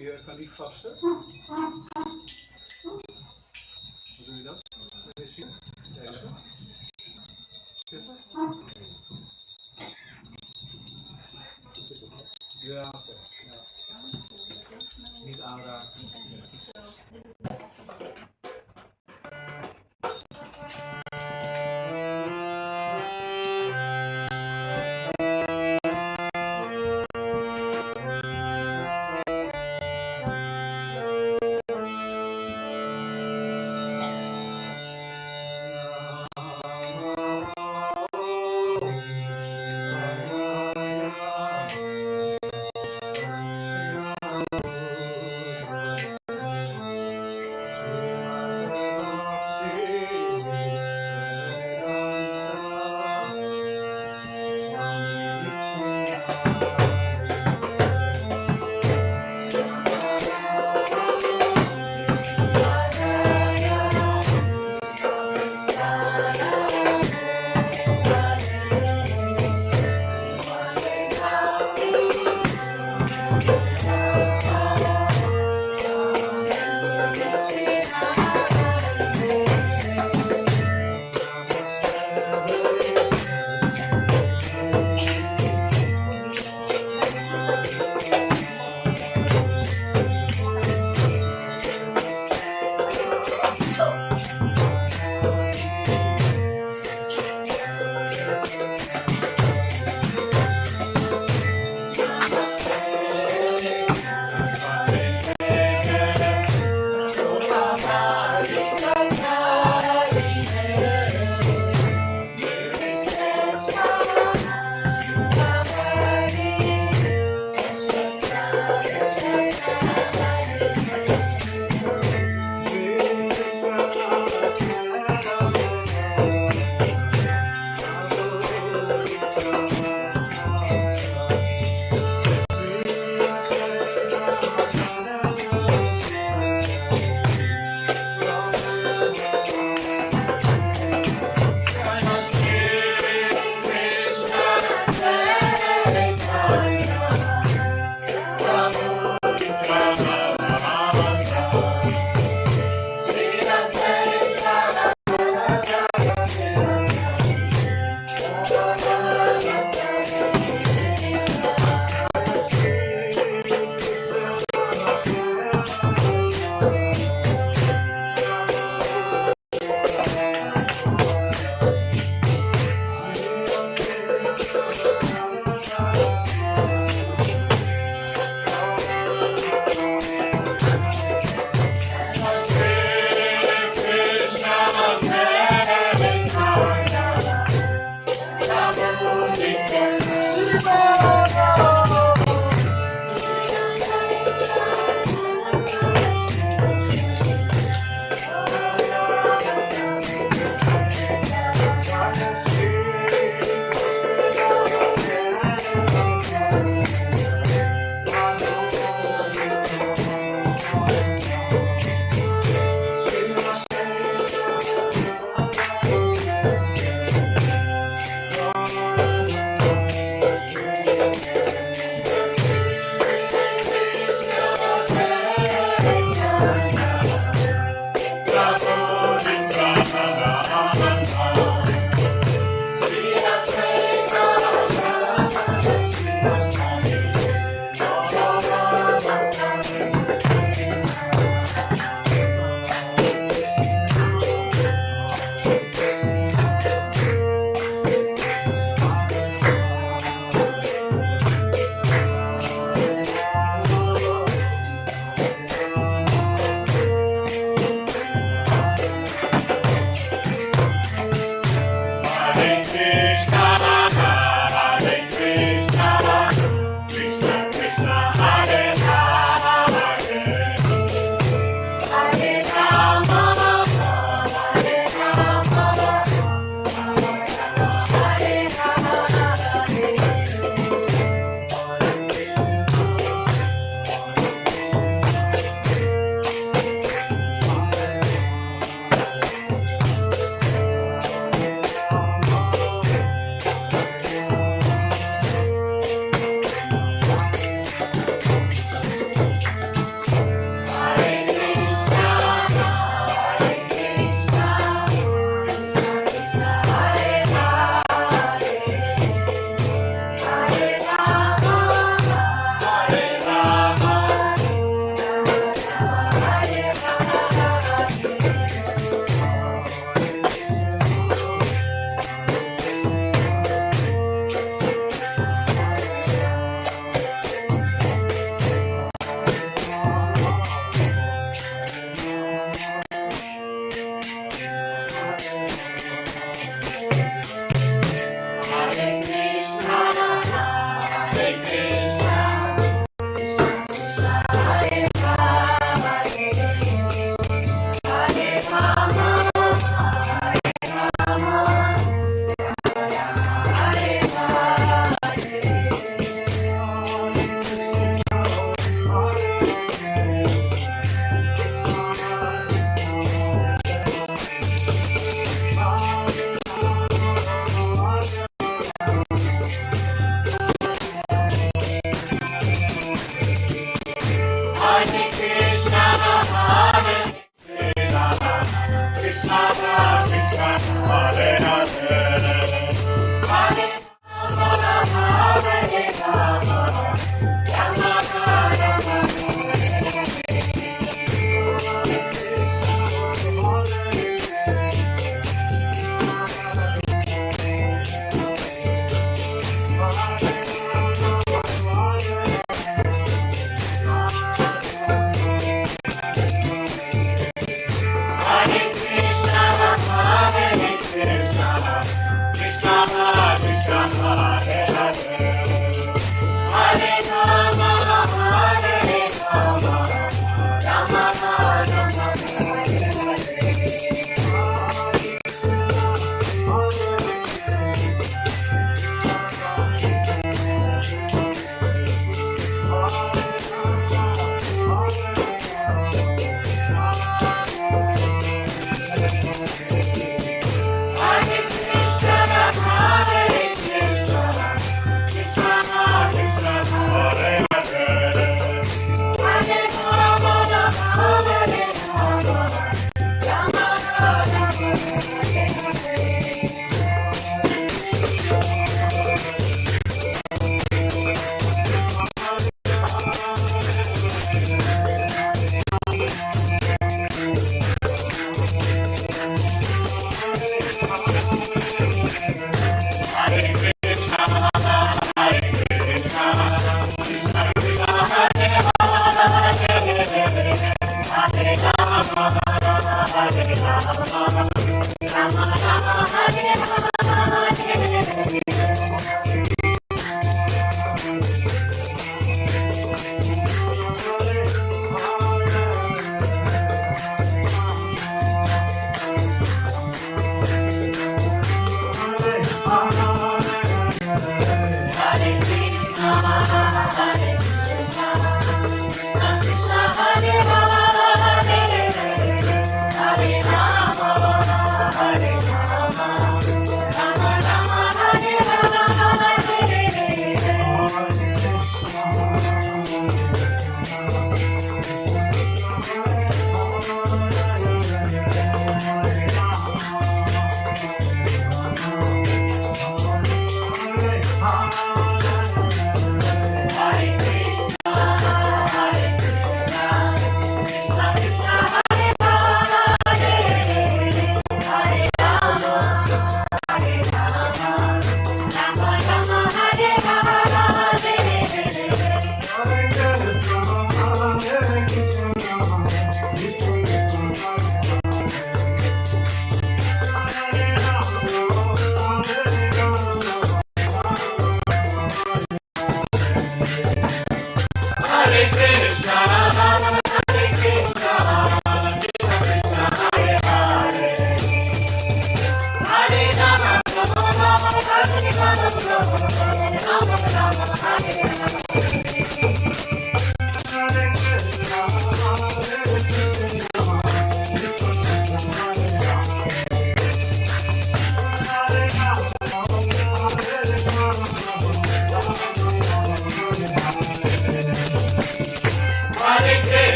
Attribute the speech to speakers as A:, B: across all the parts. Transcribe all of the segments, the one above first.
A: Je kan niet vasten. Hoe doe je dat? Deze? Zitten? Ja, oké. Ja. Niet aanraken.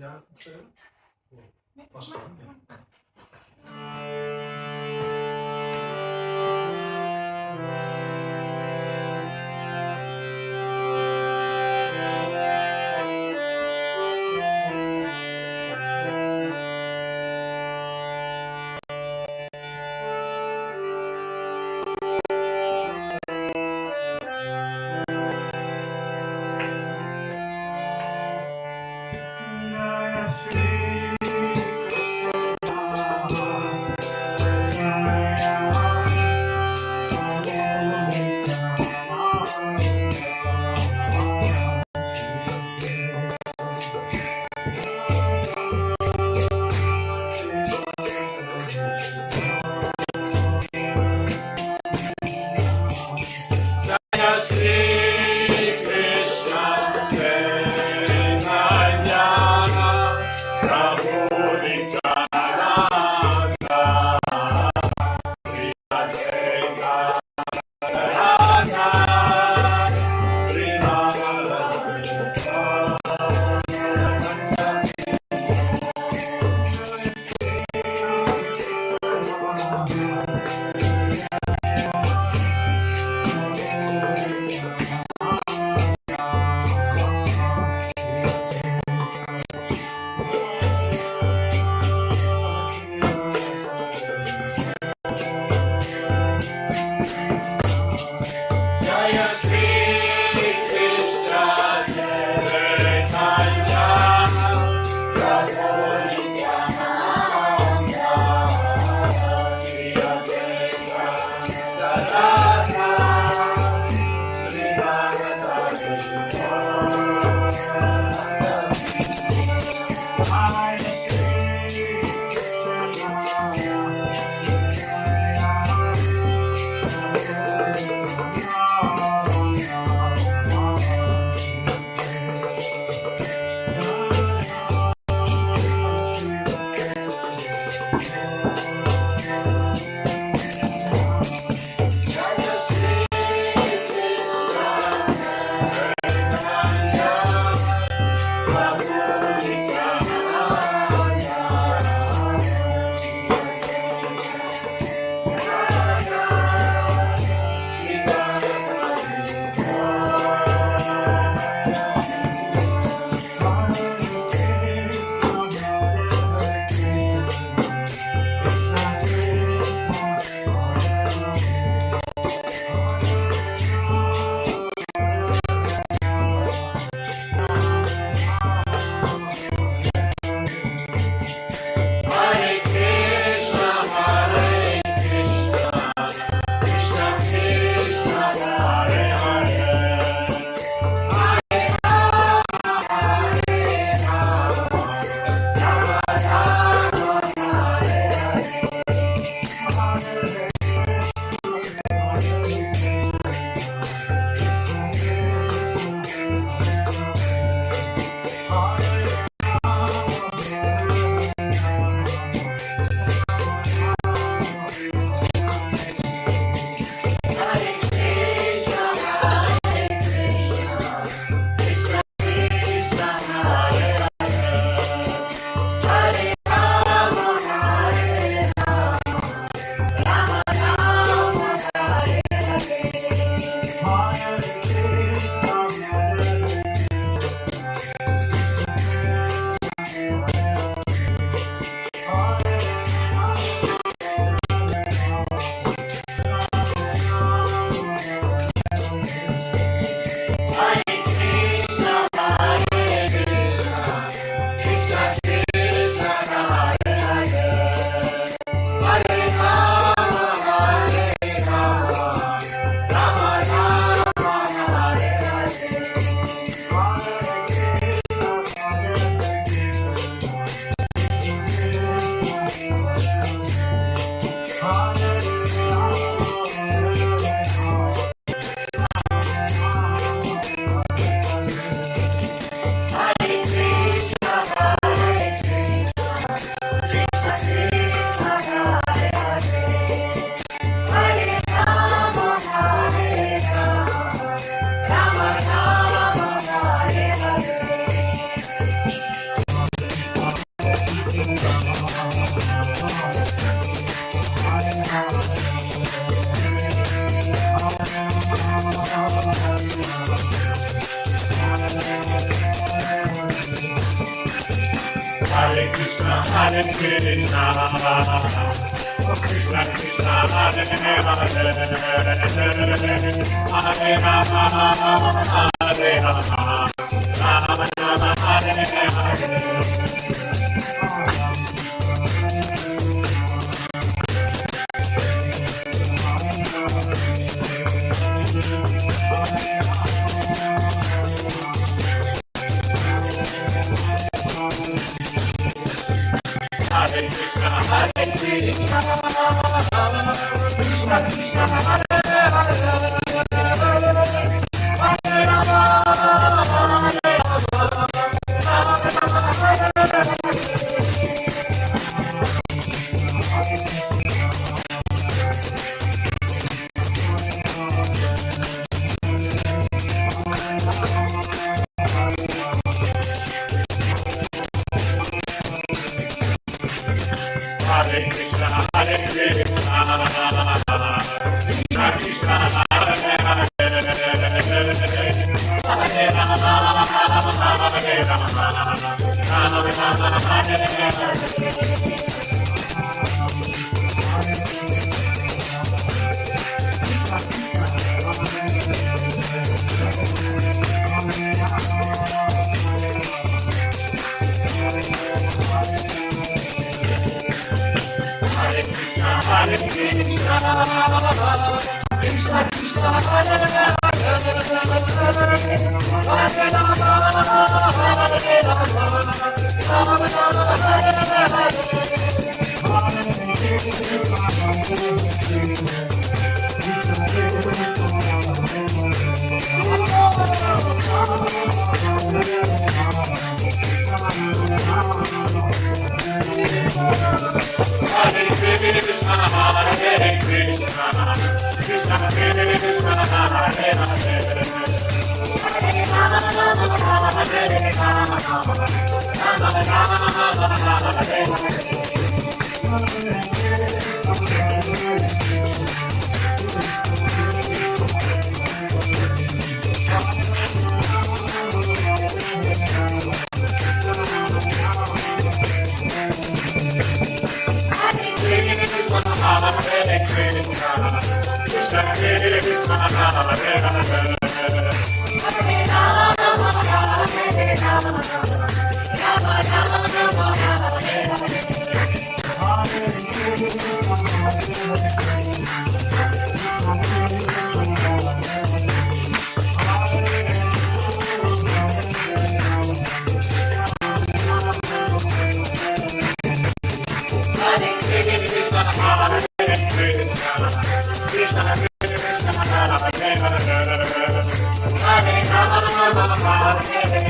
A: Ja, was dan? Hare Krishna, Hare Krishna, Krishna Krishna, Hare Hare, Hare Rama, Hare Rama, Rama Rama, Hare Hare. Hare Krishna, Hare Krishna, Krishna Krishna, Hare Hare, Hare Rama, Hare Rama, Rama Rama, Hare Hare. Hare Krishna, Hare Krishna, Krishna Krishna, Hare Hare, Hare Rama, Hare Rama, Rama Rama, Hare Hare. Hare Krishna, Hare Krishna, Krishna Krishna, Hare Hare, Hare Rama, Hare Rama, Rama Rama, Hare Hare. Hare Krishna, Hare Krishna, Krishna Krishna, Hare Hare, Hare Rama, Hare Rama, Rama Rama, Hare Hare.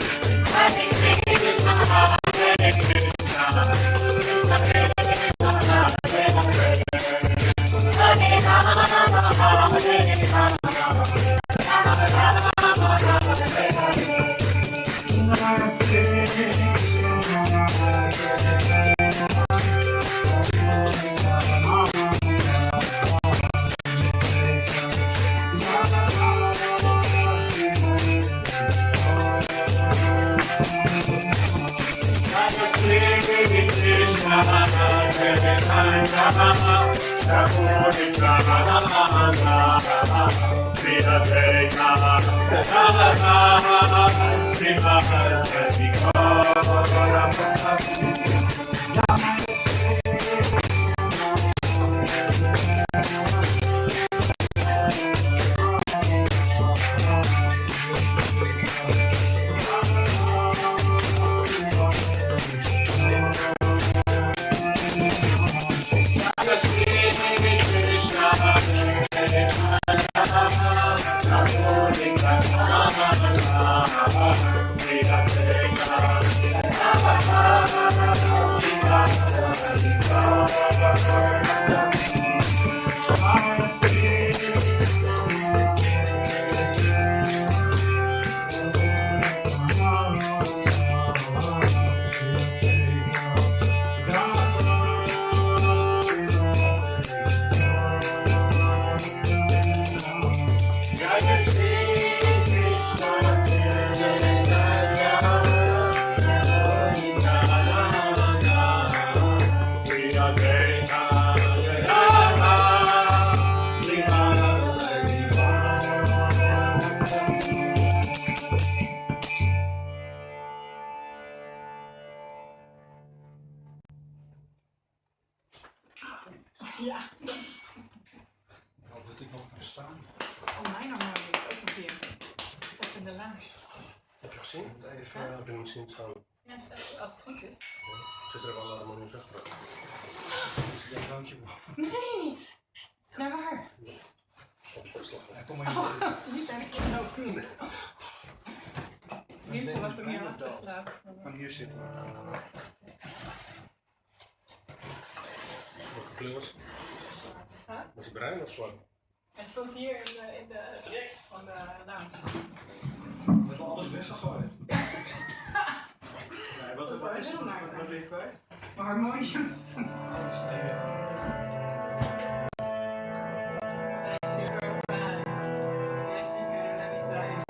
A: Hare Krishna, Krishna Krishna, Hare Hare, Hare Rama, Hare Rama, Rama Rama, Hare Hare. Hare
B: Ja.
C: Dat ik nog kan staan.
B: Oh, mijn harmonie ook nog hier. Die staat in de lounge.
D: Heb je gezien? Even, heb je hem zien staan?
B: Ja, als het goed is.
D: Gisteren hebben we alle harmonies weggebracht.
C: Ja, dankjewel.
B: Nee, niet. Naar waar?
D: Op de opslag.
C: Ja, kom maar hier.
B: Niet naar de kringloop. Niet voor wat er meer achtergelaten.
C: Kan hier zitten.
D: Welke kleur was het?
B: Huh?
D: Was het bruin of zwart?
B: Hij stond hier in de rek van de lounge.
C: We hebben alles weggegooid. Nee,
B: Dat zou heel naar zijn.
C: Wat ben je kwijt?
B: Maar harmoniums. Zij is super opgeleid. Zij is zeker in de Italië.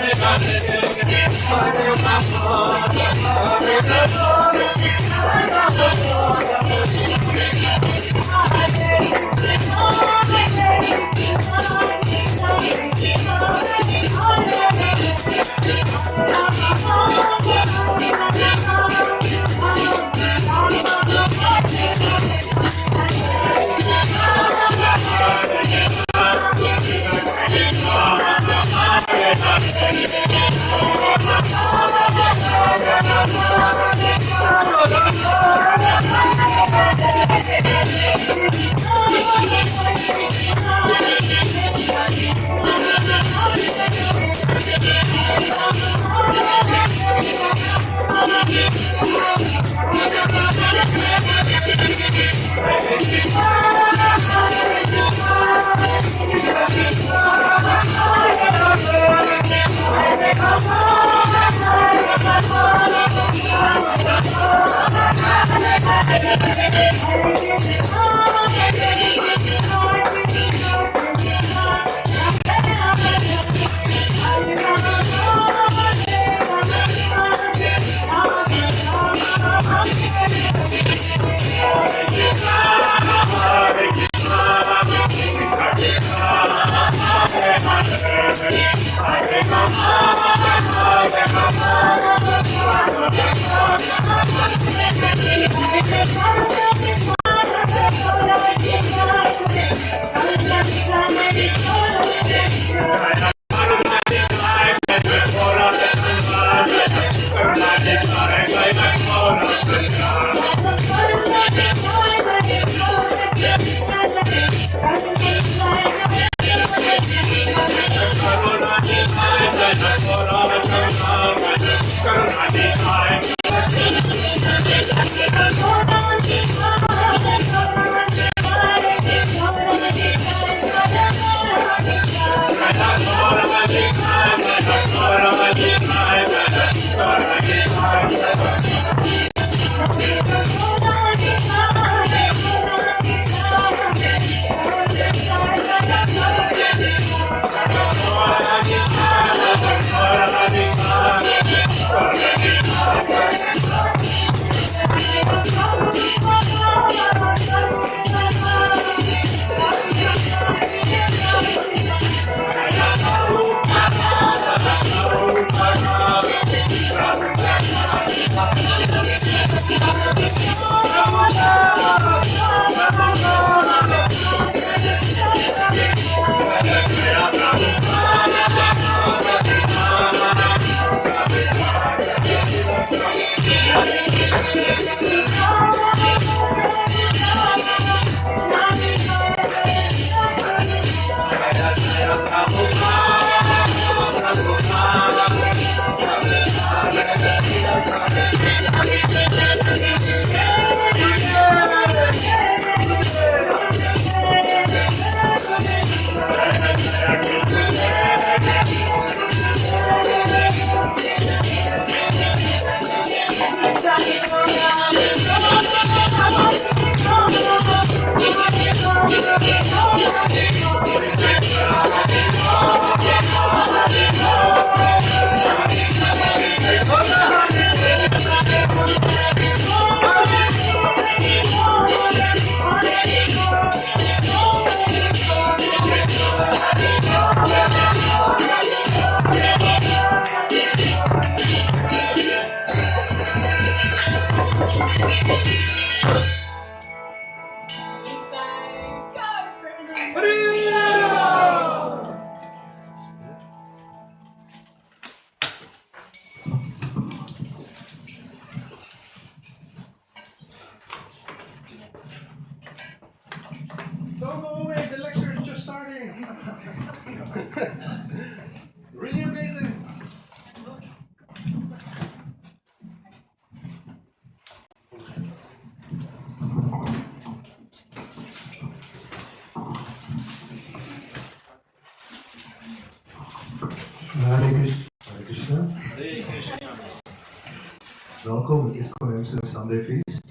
A: Hare
D: Don't go away, the lecture is just starting. Really amazing.
E: Hare Krishna.
C: Hare Krishna.
E: Welcome at ISKCON Amsterdam Sunday Feast.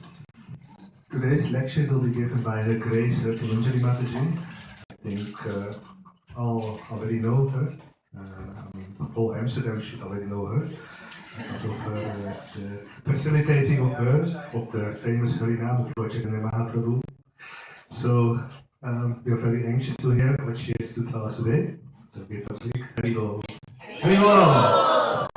E: Today's lecture will be given by Her Grace Ratananjali Mataji. I think all already know her. I mean, whole Amsterdam should already know her. Because of the facilitating of her, of the famous Harinama project in the Mahaprabhu. So we are very anxious to hear what she has to tell us today. So give a big Haribol. Haribol!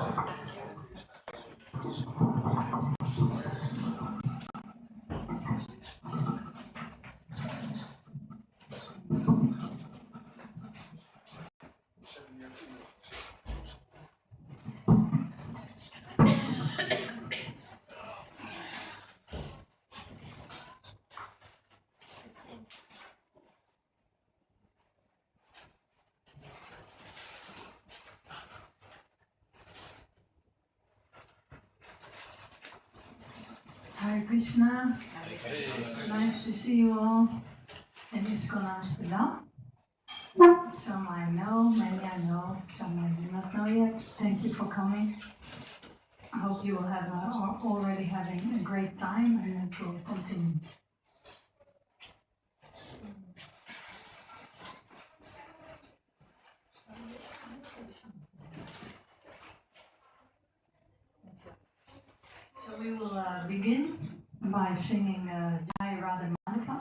F: Hare Krishna. Nice to see you all in ISKCON Amsterdam. Some I know, many I know, some I do not know yet. Thank you for coming. I hope you will have already having a great time and it will continue. So we will begin by singing Jai Radha Madhava.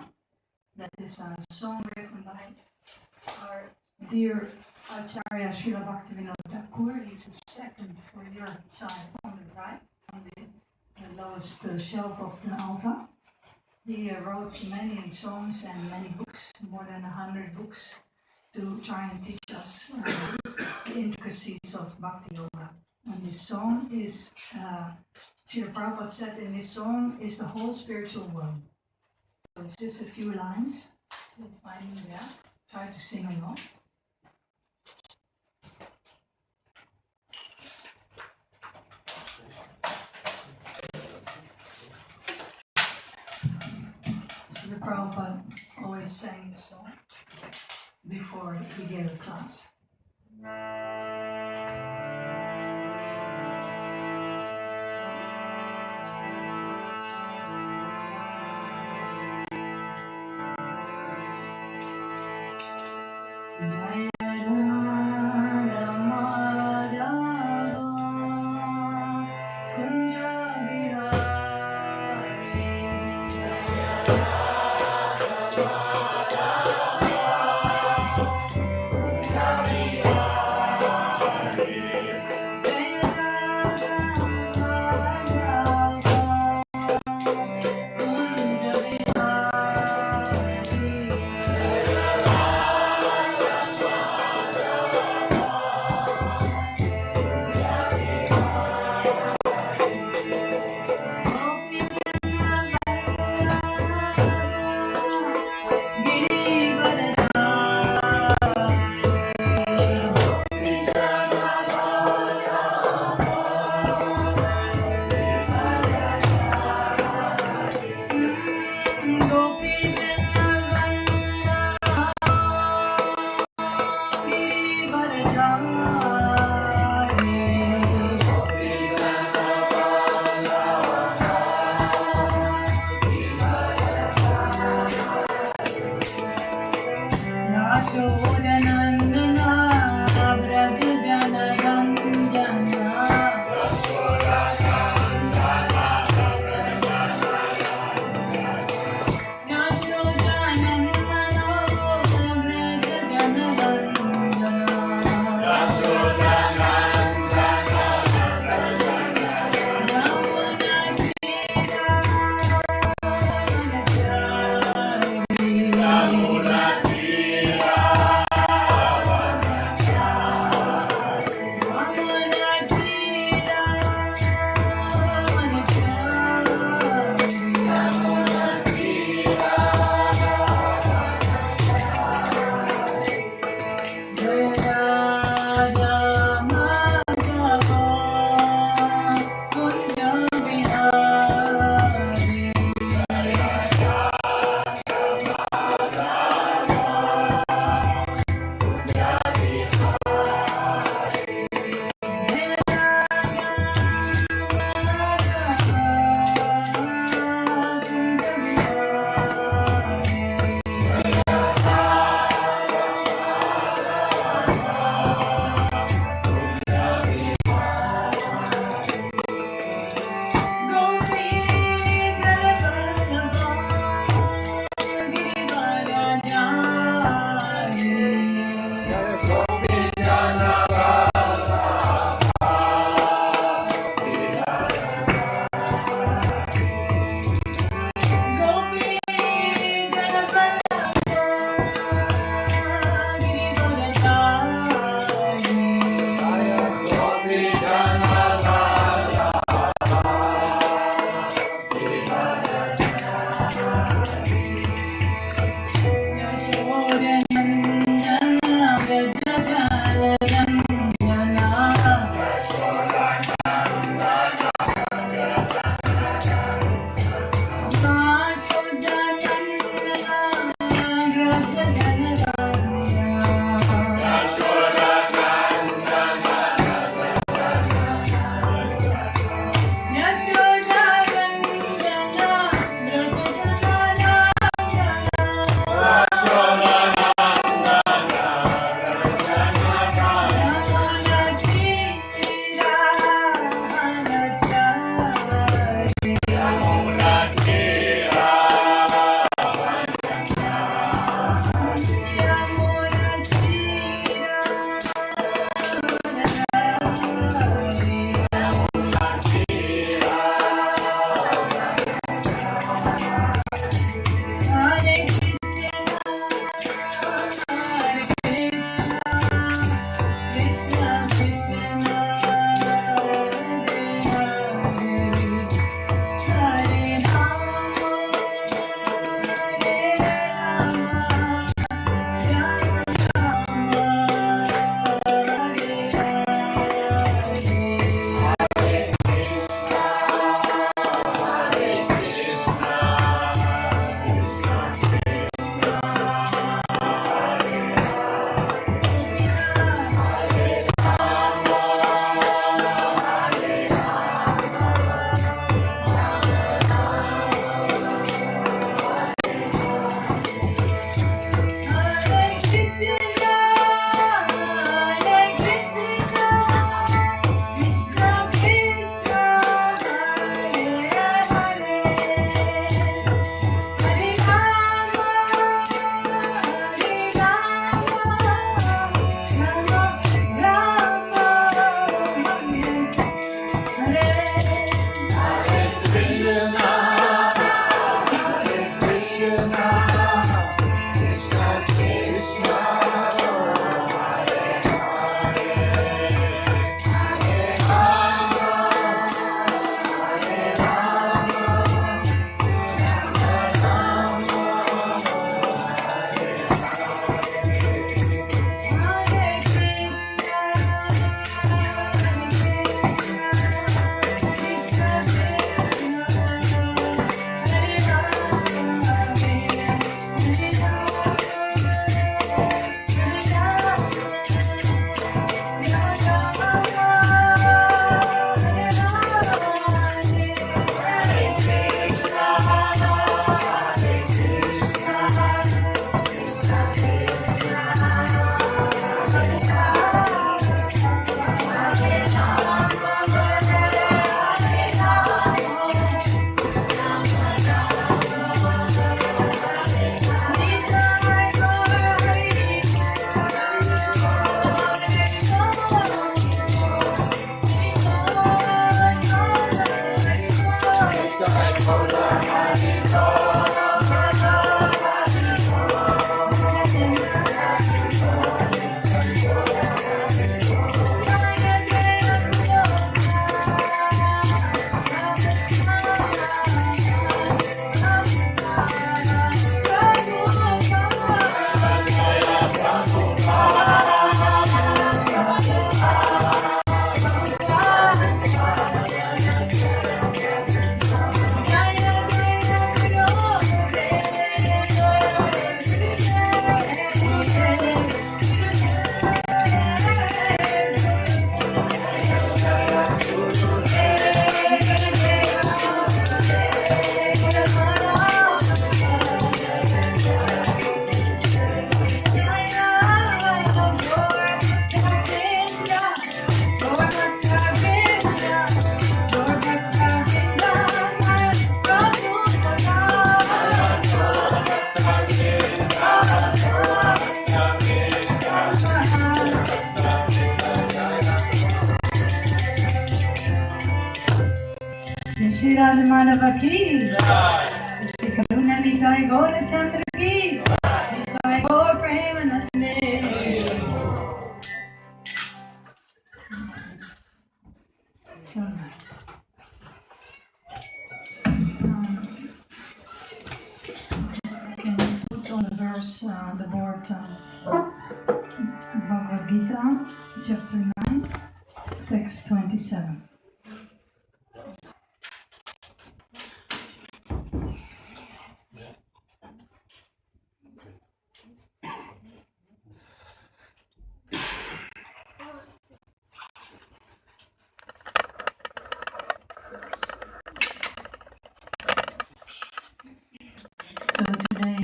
F: That is a song written by our dear Acharya Srila Bhaktivinoda Thakur. He's the second for your side on the right, on the lowest shelf of the altar. He wrote many songs and many books, more than 100 books, to try and teach us the intricacies of Bhakti Yoga. And this song is, Srila Prabhupada said in this song, is the whole spiritual world. So it's just a few lines. You'll find me there. Try to sing along. Srila Prabhupada always sang this song before he gave a class. Shri Radha Madhava ki Shri Karuna Nitai Gaura Chandra ki Nitai Gaur Premanande. So nice. Can you put on the verse, the board, Bhagavad Gita, chapter 9, text 27. So today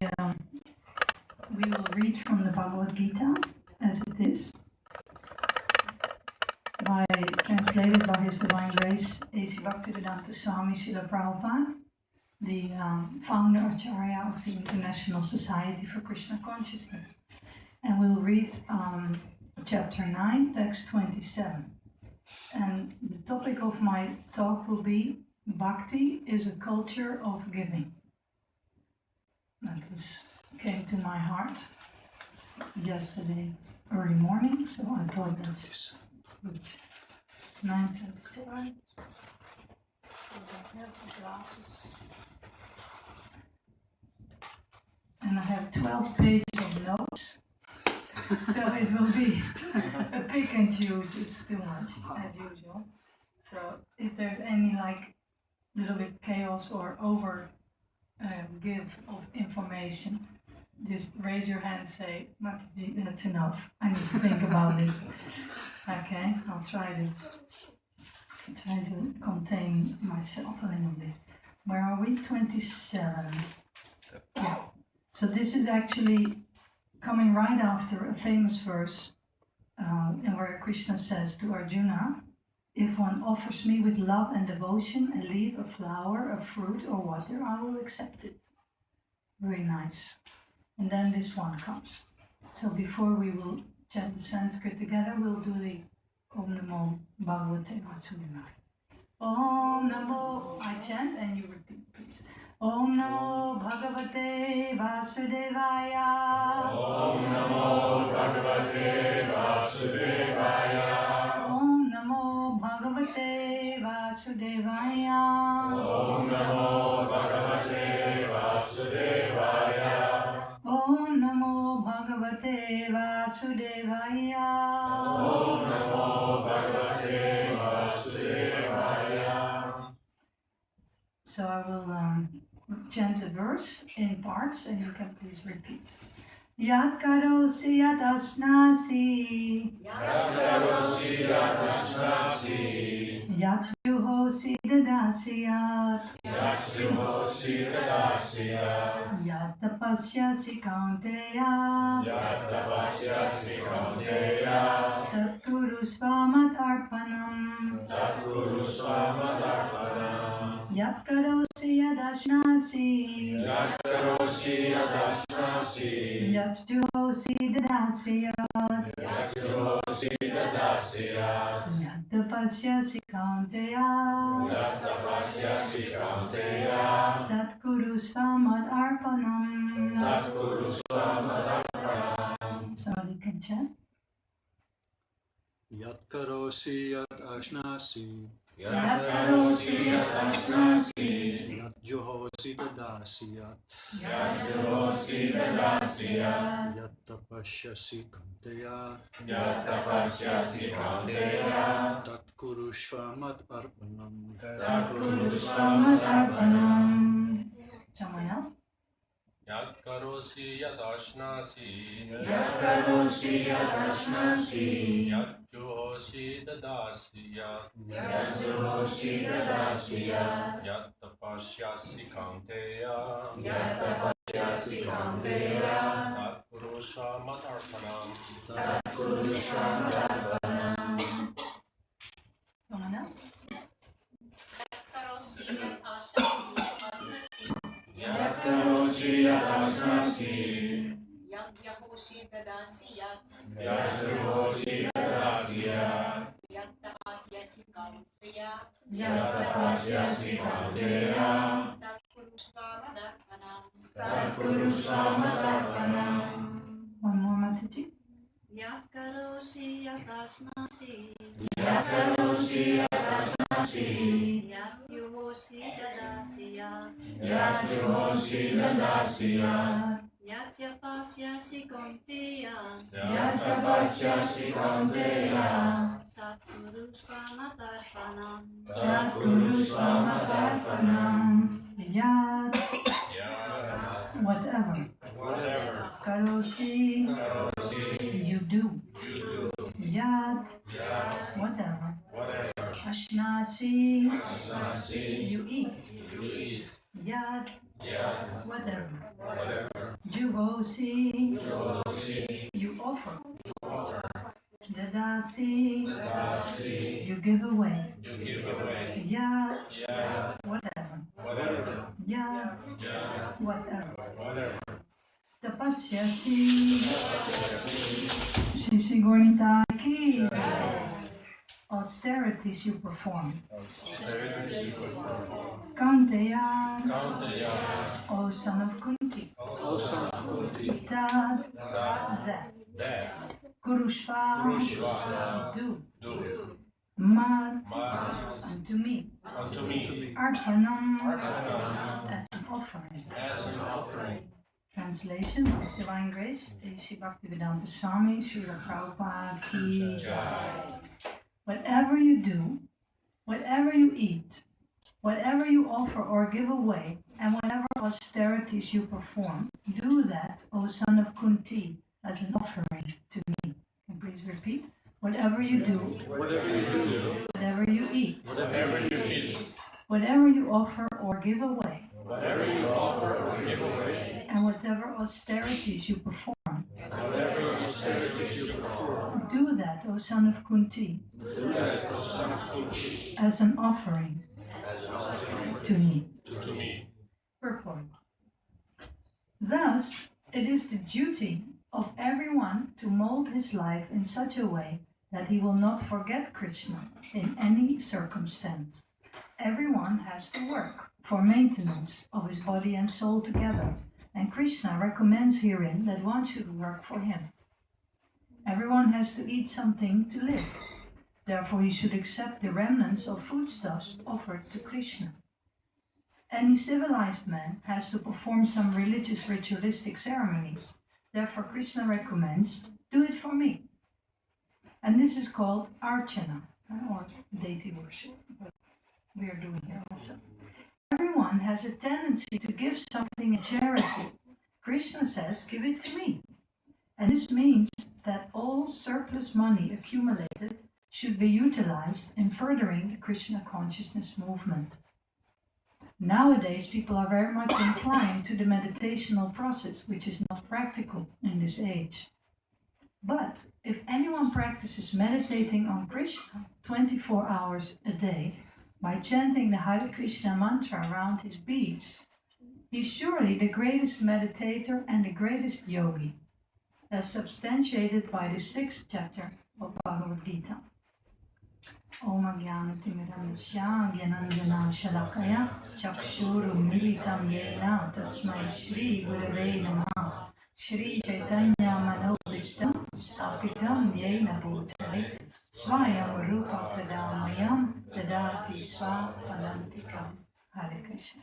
F: we will read from the Bhagavad Gita as it is, translated by His Divine Grace, A.C. Bhaktivedanta Swami Srila Prabhupada, the founder Acharya of the International Society for Krishna Consciousness. And we'll read chapter 9, text 27. And the topic of my talk will be Bhakti is a culture of giving. That came to my heart yesterday early morning, so I thought that's good. 9:27. I have the glasses. And I have 12 pages of notes, so it will be a pick and choose. It's too much, as usual. So if there's any little bit chaos or over give of information, just raise your hand and say, Mataji, that's enough. I need to think about this. Okay, I'll try to contain myself a little bit. Where are we? 27. Yeah. So this is actually coming right after a famous verse, and where Krishna says to Arjuna, if one offers me with love and devotion a leaf, a flower, a fruit, or water, I will accept it. Very nice. And then this one comes. So before we will chant the Sanskrit together, we'll do the Om Namo Bhagavate Vasudevaya. Om Namo, I chant and you repeat, please. Om Namo Bhagavate Vasudevaya.
A: Om Namo Bhagavate Vasudevaya.
F: Om Namo Bhagavate Vasudevaya.
A: Om Namo Bhagavate Vasudevaya.
F: Om Namo Bhagavate Vasudevaya.
A: Om Namo Bhagavate Vasudevaya.
F: So I will chant the verse in parts and you can please repeat. Yat karosi yat asnasi.
A: Yat karosi yat asnasi.
F: Yat juhosi dadasi yat.
A: Yat juhosi dadasi yat.
F: Yat tapasyasi kaunteya.
A: Yat tapasyasi kaunteya.
F: Tat kuru svamat arpanam.
A: Tat kuru svamadharpanam.
F: Yat karosi yat asnasi.
A: Yat karosi yat asnasi.
F: Yat juhosi dadasi yat.
A: Yat juhosi dadasi yat.
F: Yat tapasyasi kaunteya.
A: Yat tapasyasi kaunteya.
F: Tat kuru svamat arpanam.
A: Tat kuru svamadharpanam.
F: Somebody can chant.
C: Yat karosi yat ashnasi.
A: Yat karosi yat asnasi.
C: Yat juhosi dadasi yat.
A: Yat juhosi dadasi yat.
C: Yat tapashyasi kanteya.
A: Yat tapasyasi kaunteya.
C: Tat kurushvamat arpanam.
A: Tat kuru
F: Svamadharpanam. Someone else?
G: Yat karosi yat ashnasi.
A: Yat karosi yat asnasi.
G: Yat juhosi dadasi yat.
A: Yat juhosi dadasi yat.
G: Yat tapashyasi kaunteya.
A: Yat tapasyasi kaunteya.
G: Tat purusha matarpanam.
A: Tat kuru svamadharpanam.
F: Someone else?
A: Yat karosi yat asnasi.
H: Yat yahosi dadasi yat.
A: Yat juhosi dadasi yat.
H: Yat tapasyasi kaunteya. Kaunteya
A: Yatapasya Kaunteya
H: Tatkurusvamadarpanam
A: Tatkurusvamadarpanam
F: One more, Mataji.
H: Yatkarosi yatasnasi
A: Yatkarosi Yatasnasi
H: Yatyuhosi dadasiya
A: Yatyosi Dadasiya
H: Yatyapasyasi Kaunteya
A: Yatapasya Kaunteya
H: Tatkurusvamadarpanam
A: Tatkurusvamadarpanam
F: Yad,
G: Yat,
F: whatever.
G: whatever.
F: Karosi, you do.
G: You do.
F: Yad,
G: Yat,
F: whatever.
G: whatever.
F: Ashnasi,
A: Asnasi
F: you eat.
G: You eat.
F: Yad,
G: Yat,
F: whatever.
G: whatever.
F: Juhosi,
A: Yosi
F: you offer.
G: Offer.
F: Dadasi,
A: Dasi
F: you give away.
G: You give away.
F: Yad,
G: Yat,
F: whatever.
G: whatever.
F: Yad,
G: Yat,
F: whatever.
G: whatever.
F: Tapasyasi, Shishi Gornita ki. Austerities you perform.
G: Austerities you perform.
F: Kaunteya,
G: Kaunteya.
F: O son of Kunti.
C: O son of Kunti,
F: Tad,
G: That.
F: that.
G: That.
F: Kurushva,
G: Kurushva.
F: do.
G: Do.
F: Mat,
G: Mat.
F: unto me.
G: Unto me.
F: Arpanam,
G: Arpanam.
F: as an offering.
G: As an offering.
F: Translation of Divine Grace, A.C. Bhaktivedanta Swami, Srila Prabhupada ki jai. Whatever you do, whatever you eat, whatever you offer or give away, and whatever austerities you perform, do that, O son of Kunti, as an offering to me. Can you please repeat? Whatever you do,
C: whatever you do,
F: whatever you eat,
G: Whatever you eat.
F: whatever you offer or give away,
G: Whatever you offer or give away.
F: and whatever austerities you perform,
G: Whatever austerities you perform.
F: do that, O son of Kunti,
G: Do that, O son of Kunti.
F: as an offering to me.
G: To me.
F: Purport. Thus, it is the duty of everyone to mold his life in such a way that he will not forget Krishna in any circumstance. Everyone has to work for maintenance of his body and soul together, and Krishna recommends herein that one should work for him. Everyone has to eat something to live. Therefore, he should accept the remnants of foodstuffs offered to Krishna. Any civilized man has to perform some religious ritualistic ceremonies. Therefore, Krishna recommends, do it for me. And this is called archana, or deity worship, but we are doing here also. Everyone has a tendency to give something in charity. Krishna says, give it to me. And this means that all surplus money accumulated should be utilized in furthering the Krishna consciousness movement. Nowadays, people are very much inclined to the meditational process, which is not practical in this age. But if anyone practices meditating on Krishna 24 hours a day by chanting the Hare Krishna mantra around his beads, he's surely the greatest meditator and the greatest yogi, as substantiated by the 6th chapter of Bhagavad Gita. Om Jnana Timirandasya Gyananjana Shalakaya Chakshuru Militam Yena Tasmai Shri Gurave Namaha Shri Chaitanya Manobhistam Stapitam Yena Bhutale Swayam Rupa Pradhamayam Dadati Swapadantikam. Hare Krishna.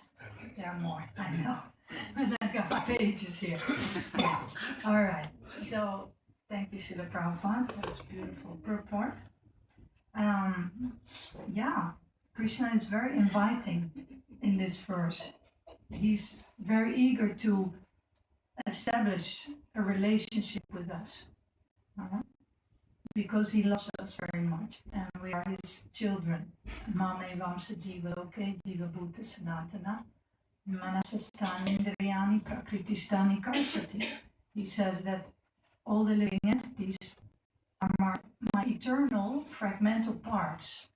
F: There are more, I know. I got pages here. Yeah. All right. So, thank you, Srila Prabhupada. That's beautiful purport. Yeah, Krishna is very inviting in this verse. He's very eager to establish a relationship with us, because he loves us very much, and we are his children. Mame vamsa jiva loke jiva bhuta sanatana manasastani indriyani prakritistani karshati. He says that all the living entities are my eternal fragmental parts,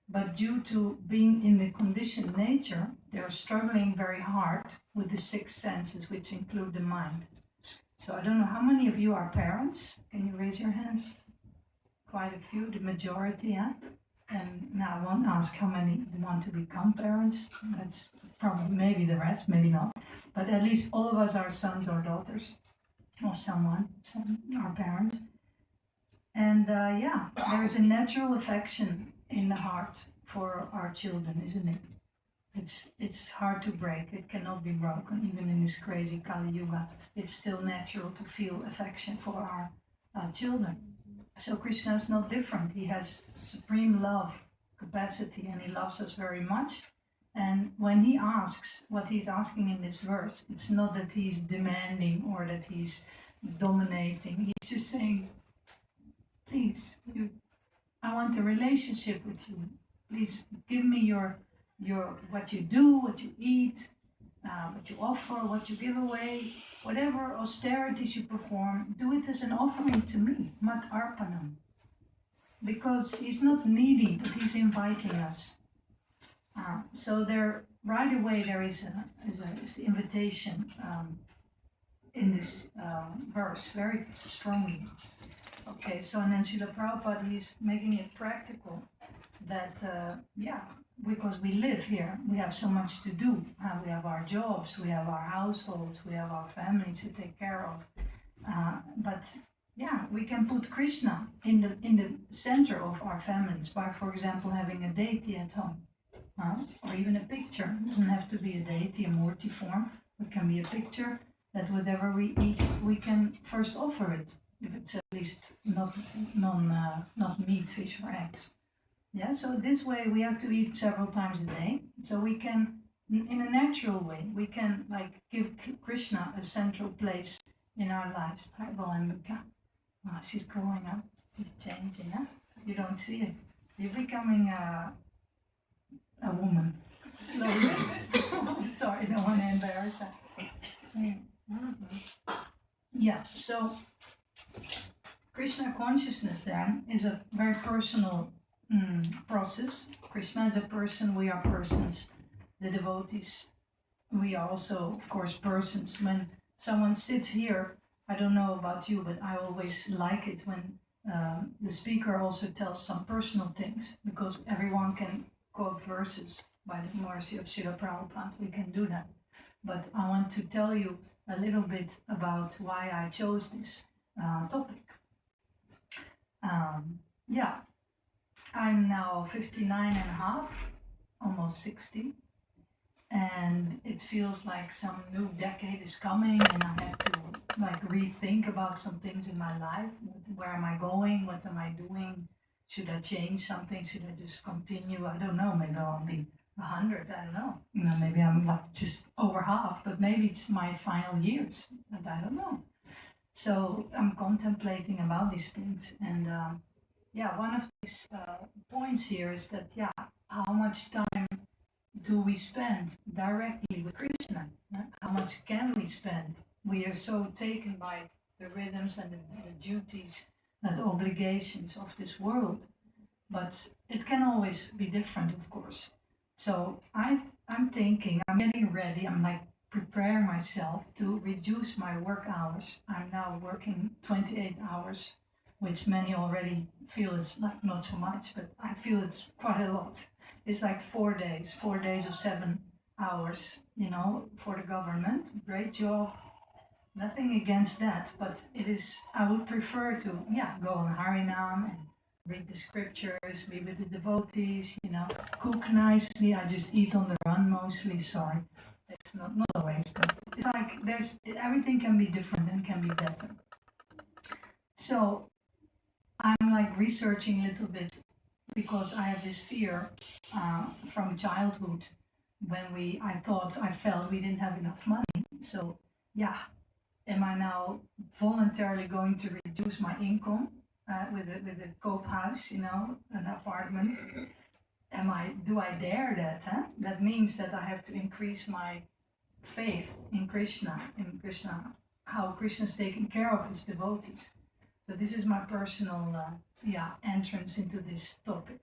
F: but due to being in the conditioned nature, they are struggling very hard with the 6 senses, which include the mind. So I don't know how many of you are parents. Can you raise your hands? Quite a few, the majority, huh? And now I won't ask how many want to become parents. That's probably maybe the rest, maybe not. But at least all of us are sons or daughters of someone, our parents. And yeah, there is a natural affection in the heart for our children, isn't it? It's hard to break. It cannot be broken, even in this crazy Kali Yuga. It's still natural to feel affection for our children. So Krishna is not different. He has supreme love capacity, and he loves us very much. And when he asks what he's asking in this verse, it's not that he's demanding or that he's dominating. He's just saying, please, I want a relationship with you. Please give me your what you do, what you eat, what you offer, what you give away, whatever austerities you perform, do it as an offering to me, mat arpanam. Because he's not needy, but he's inviting us. So there, right away, there is an invitation in this verse, very strongly. Okay, so and then Srila Prabhupada, he's making it practical that, because we live here, we have so much to do. We have our jobs, we have our households, we have our families to take care of. But yeah, we can put Krishna in the center of our families by, for example, having a deity at home, or even a picture. It doesn't have to be a deity, a murti form. It can be a picture that whatever we eat, we can first offer it, if it's at least not meat, fish, or eggs. Yeah, so this way we have to eat several times a day. So we can, in a natural way, we can like give Krishna a central place in our lives. Hi, Valamika. Oh, she's growing up. She's changing, huh? You don't see it. You're becoming a woman. Slowly. Sorry, don't want to embarrass her. Yeah, so Krishna consciousness then is a very personal process. Krishna is a person, we are persons. The devotees, we are also, of course, persons. When someone sits here, I don't know about you, but I always like it when the speaker also tells some personal things, because everyone can quote verses by the mercy of Srila Prabhupada. We can do that. But I want to tell you a little bit about why I chose this topic. I'm now 59 and a half, almost 60, and it feels like some new decade is coming, and I have to like rethink about some things in my life. Where am I going? What am I doing? Should I change something? Should I just continue? I don't know. Maybe I'll be 100. I don't know. Maybe I'm like just over half, but maybe it's my final years, and I don't know. So I'm contemplating about these things, and one of these points here is that how much time do we spend directly with Krishna? How much can we spend? We are so taken by the rhythms and the duties and the obligations of this world, but it can always be different, of course. So I'm thinking, I'm getting ready, I'm like preparing myself to reduce my work hours. I'm now working 28 hours, which many already feel is like not so much, but I feel it's quite a lot. It's like 4 days of 7 hours, for the government. Great job. Nothing against that, but it is, I would prefer to, go on Harinam and read the scriptures, be with the devotees, cook nicely. I just eat on the run mostly, sorry. It's not always, but it's like everything can be different and can be better. So I'm like researching a little bit, because I have this fear from childhood when I felt we didn't have enough money. So am I now voluntarily going to reduce my income with a koophuis, an apartment? Do I dare that? Huh? That means that I have to increase my faith in Krishna, how Krishna is taking care of his devotees. So this is my personal entrance into this topic.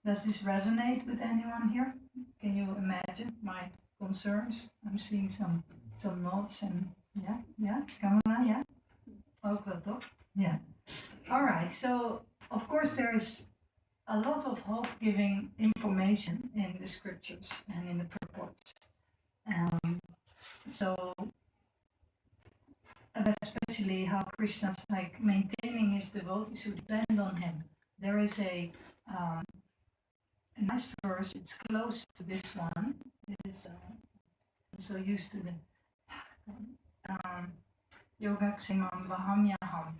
F: Does this resonate with anyone here? Can you imagine my concerns? I'm seeing some nods and Kamala, ook wel toch? Yeah. All right. So of course there is a lot of hope-giving information in the scriptures and in the purports. So, especially how Krishna's like maintaining his devotees who depend on him. There is a nice verse. It's close to this one. It is. I'm so used to the Yogakshamam Vahamyaham.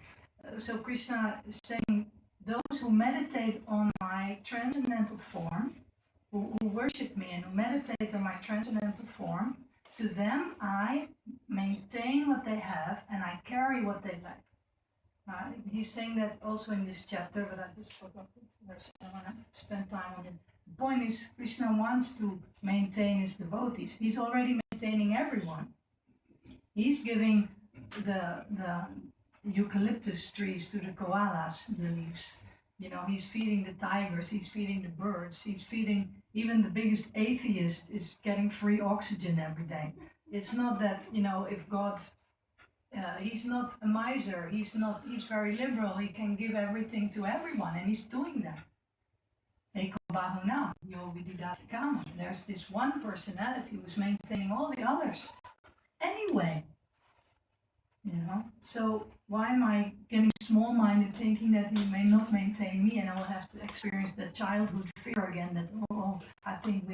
F: So Krishna is saying, those who meditate on my transcendental form, who worship me and who meditate on my transcendental form, to them I maintain what they have and I carry what they lack. He's saying that also in this chapter, but I just forgot the verse. I want to spend time on it. The point is, Krishna wants to maintain his devotees. He's already maintaining everyone. He's giving the eucalyptus trees to the koalas, the leaves. You know, he's feeding the tigers, he's feeding the birds, he's feeding even the biggest atheist is getting free oxygen every day. It's not that, you know, if God, he's not a miser, he's very liberal, he can give everything to everyone, and he's doing that. There's this one personality who's maintaining all the others. Anyway, you know, so why am I getting small-minded thinking that he may not maintain me and I will have to experience that childhood fear again that, I think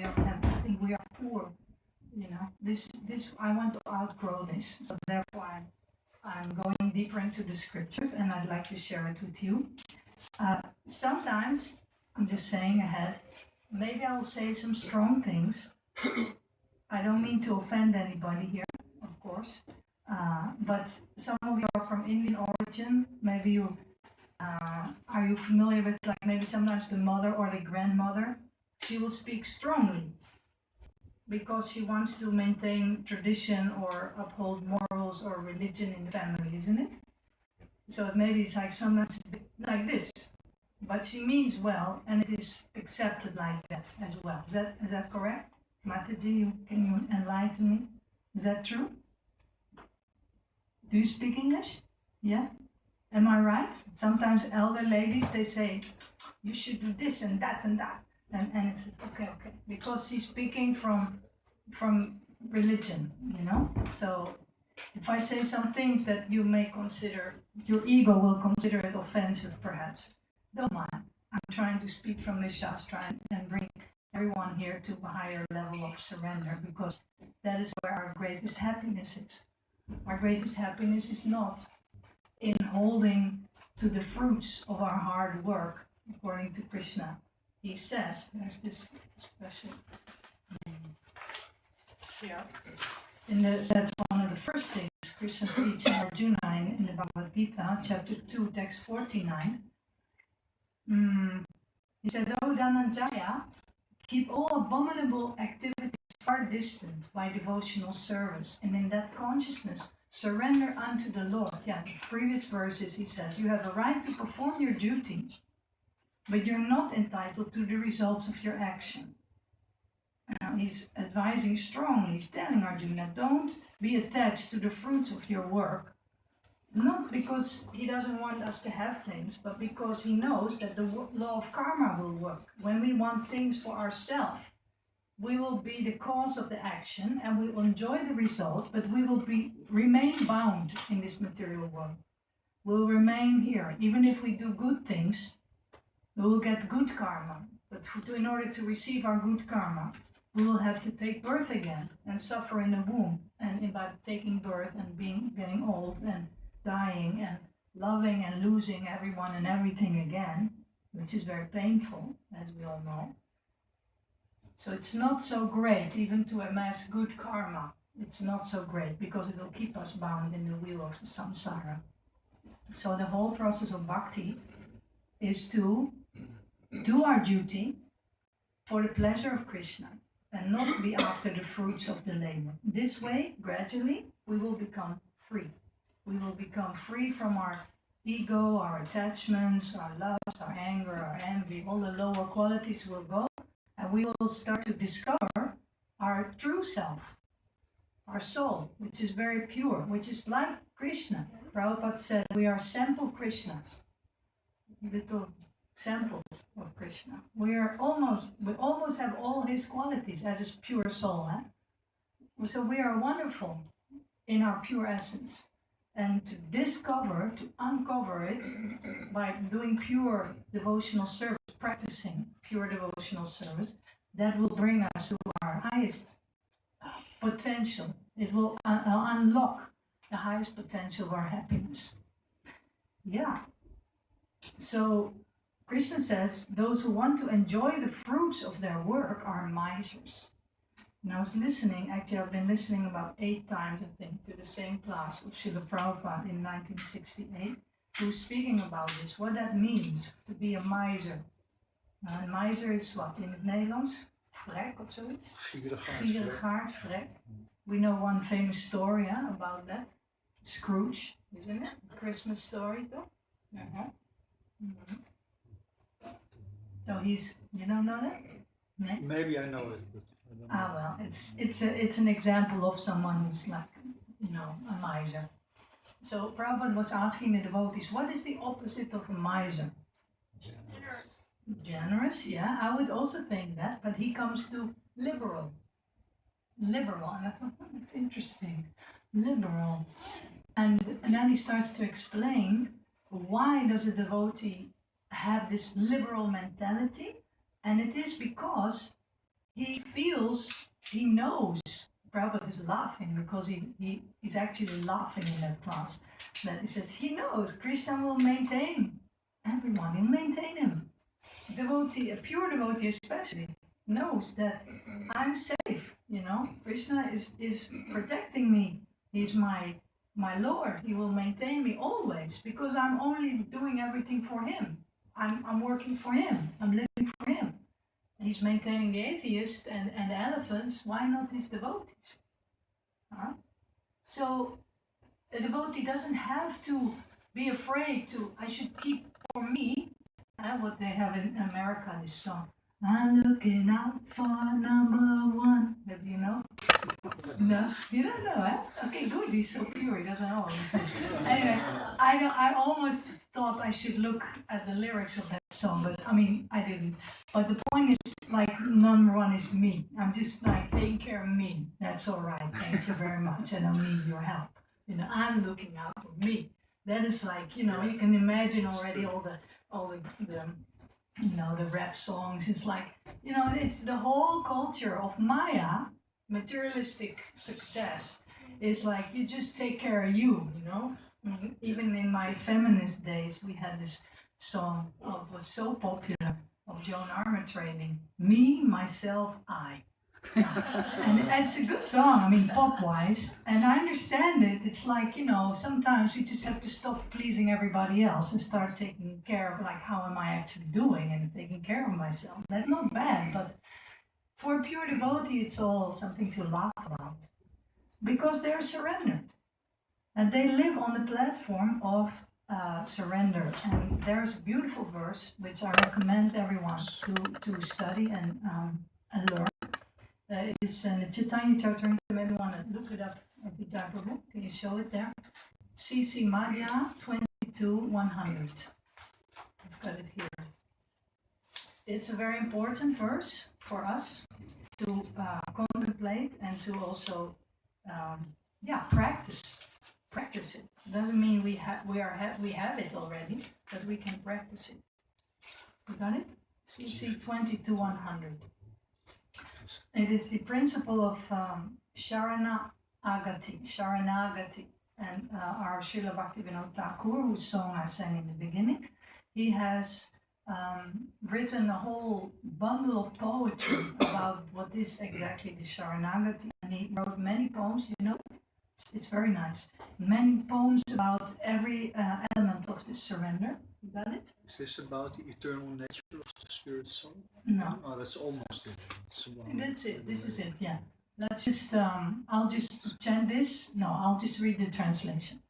F: we are poor, you know, this, I want to outgrow this, so therefore I'm going deeper into the scriptures and I'd like to share it with you. Sometimes, I'm just saying ahead, maybe I'll say some strong things. I don't mean to offend anybody here, of course. But some of you are from Indian origin. Maybe you are you familiar with, like, maybe sometimes the mother or the grandmother, she will speak strongly because she wants to maintain tradition or uphold morals or religion in the family, isn't it? So maybe it's like sometimes like this, but she means well, and it is accepted like that as well. Is that correct? Mataji, can you enlighten me? Is that true? Do you speak English? Yeah? Am I right? Sometimes elder ladies, they say, you should do this and that and that. And it's okay. Because she's speaking from religion, you know? So if I say some things that you may consider, your ego will consider it offensive perhaps, don't mind. I'm trying to speak from the Shastra and bring everyone here to a higher level of surrender, because that is where our greatest happiness is. Our greatest happiness is not in holding to the fruits of our hard work, according to Krishna. He says, there's this special here. That's one of the first things Krishna teaches Arjuna in the Bhagavad Gita, chapter 2, text 49. He says, O Dhananjaya, keep all abominable activities far distant by devotional service, and in that consciousness surrender unto the Lord. Yeah, the previous verses he says, you have a right to perform your duty, but you're not entitled to the results of your action. He's advising strongly, he's telling Arjuna, don't be attached to the fruits of your work, not because he doesn't want us to have things, but because he knows that the law of karma will work. When we want things for ourselves, we will be the cause of the action and we will enjoy the result, but we will remain bound in this material world. We'll remain here. Even if we do good things, we will get good karma. But in order to receive our good karma, we will have to take birth again and suffer in the womb. And by taking birth and getting old and dying and loving and losing everyone and everything again, which is very painful, as we all know. So it's not so great even to amass good karma. It's not so great because it will keep us bound in the wheel of the samsara. So the whole process of bhakti is to do our duty for the pleasure of Krishna and not be after the fruits of the labor. This way, gradually, we will become free. We will become free from our ego, our attachments, our lust, our anger, our envy. All the lower qualities will go. And we will start to discover our true self, our soul, which is very pure, which is like Krishna. Prabhupada said, we are sample Krishnas, little samples of Krishna. We almost have all his qualities as his pure soul. So we are wonderful in our pure essence. And to uncover it by doing pure devotional service, practicing pure devotional service, that will bring us to our highest potential. It will unlock the highest potential of our happiness. Yeah. So Krishna says those who want to enjoy the fruits of their work are misers. And I was listening, actually I've been listening about 8 times, I think, to the same class of Srila Prabhupada in 1968, who's speaking about this, what that means to be a miser. Een miser is wat in het Nederlands? Vrek of zoiets? Gierigaard, vrek. We know one famous story about that. Scrooge, isn't it? A Christmas story, though? Uh-huh. Mm-hmm. So you don't know that? No?
C: Maybe I know it, but I don't know.
F: Well, it's an example of someone who's like, a miser. So Prabhupada was asking the devotees, what is the opposite of a miser? Generous, yeah, I would also think that, but he comes to liberal, and I thought, that's interesting, liberal, and then he starts to explain why does a devotee have this liberal mentality, and it is because he knows, Prabhupada is laughing because he's actually laughing in that class, that he says he knows Krishna will maintain everyone, he'll maintain him. A pure devotee especially, knows that I'm safe, Krishna is protecting me, he's my Lord, he will maintain me always, because I'm only doing everything for him, I'm working for him, I'm living for him. He's maintaining the atheist and the elephants, why not his devotees? So a devotee doesn't have to be afraid I should keep for me, what they have in America, this song, I'm looking out for number one. You know? No, you don't know, eh? Okay, good. He's so pure. He doesn't know. Anyway, I almost thought I should look at the lyrics of that song, but I didn't. But the point is, like, number one is me. I'm just like taking care of me. That's all right. Thank you very much. I don't need your help. I'm looking out for me. That is like, you can imagine already all the the rap songs. It's like, it's the whole culture of Maya, materialistic success. It's like you just take care of you, Even in my feminist days, we had this song, it was so popular, of Joan Armatrading, Me, Myself, I. And it's a good song, pop-wise, and I understand it. It's like, sometimes you just have to stop pleasing everybody else and start taking care of, like, how am I actually doing and taking care of myself. That's not bad, but for a pure devotee, it's all something to laugh about, because they're surrendered, and they live on the platform of surrender. And there's a beautiful verse which I recommend everyone to study and learn. It is in the Chaitanya Charitamrita. Maybe want to look it up at the Prabhu. Can you show it there? CC Madhya 22-100. I've got it here. It's a very important verse for us to contemplate and to also, practice. Practice it. Doesn't mean we have it already, but we can practice it. You got it? CC 22-100. It is the principle of Sharanagati, and our Srila Bhaktivinoda Thakur, whose song I sang in the beginning, he has written a whole bundle of poetry about what is exactly the Sharanagati, and he wrote many poems, it's very nice, many poems about every element of this surrender. You got it?
C: Is this about the eternal nature of the spirit soul?
F: No.
C: Oh, that's almost it.
F: That's it. This is it, yeah. Let's just, I'll just chant this. No, I'll just read the translation.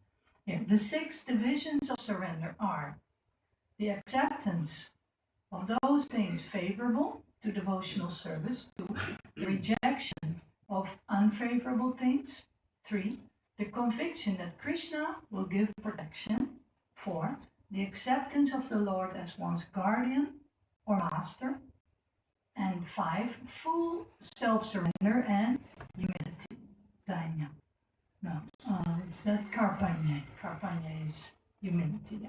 F: Here, the 6 divisions of surrender are the acceptance of those things favorable to devotional service. 2, the rejection of unfavorable things. 3, the conviction that Krishna will give protection. 4, the acceptance of the Lord as one's guardian or master, and 5, full self-surrender and humility. Tanya. No, is that Karpanye? Karpanye is humility. Yeah.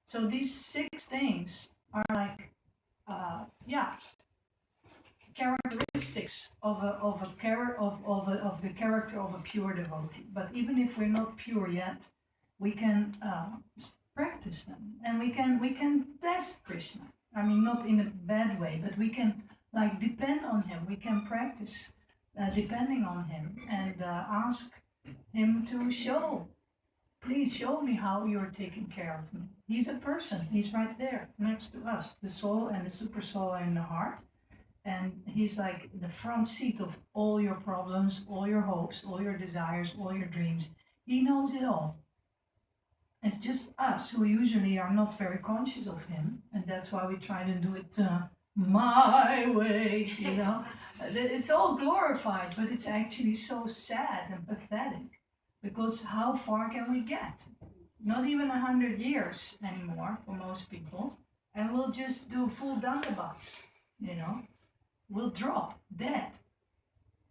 F: So these 6 things are like, characteristics of the character of a pure devotee. But even if we're not pure yet, we can practice them, and we can test Krishna. I mean, not in a bad way, but we can like depend on him. We can practice depending on him and ask him to please show me how you're taking care of me. He's a person. He's right there next to us. The soul and the super soul are in the heart. And he's like the front seat of all your problems, all your hopes, all your desires, all your dreams. He knows it all. It's just us who usually are not very conscious of him. And that's why we try to do it my way, you know. It's all glorified, but it's actually so sad and pathetic. Because how far can we get? Not even 100 years anymore for most people. And we'll just do full dandavats, you know. We'll drop dead,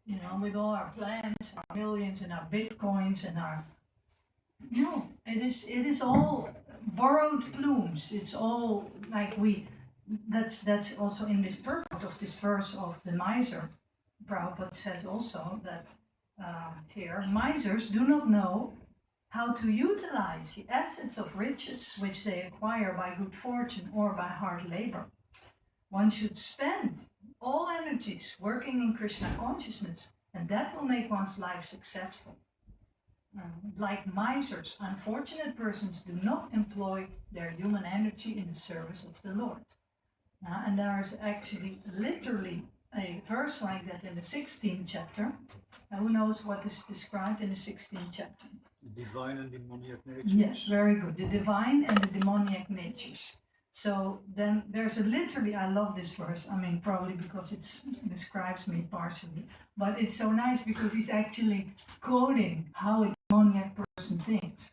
F: you know, with all our plans, our millions and our bitcoins and our... No, it is all borrowed plumes. It's all like that's also in this purport of this verse of the miser. Prabhupada says also that here, misers do not know how to utilize the assets of riches which they acquire by good fortune or by hard labor. One should spend all energies working in Krishna consciousness, and that will make one's life successful. Like misers, unfortunate persons do not employ their human energy in the service of the Lord. And there is actually literally a verse like that in the 16th chapter. Who knows what is described in the 16th chapter?
C: The divine and demoniac natures.
F: Yes, very good. The divine and the demoniac natures. So then there's literally, I love this verse, I mean, probably because it describes me partially, but it's so nice because he's actually quoting how a demoniac person thinks,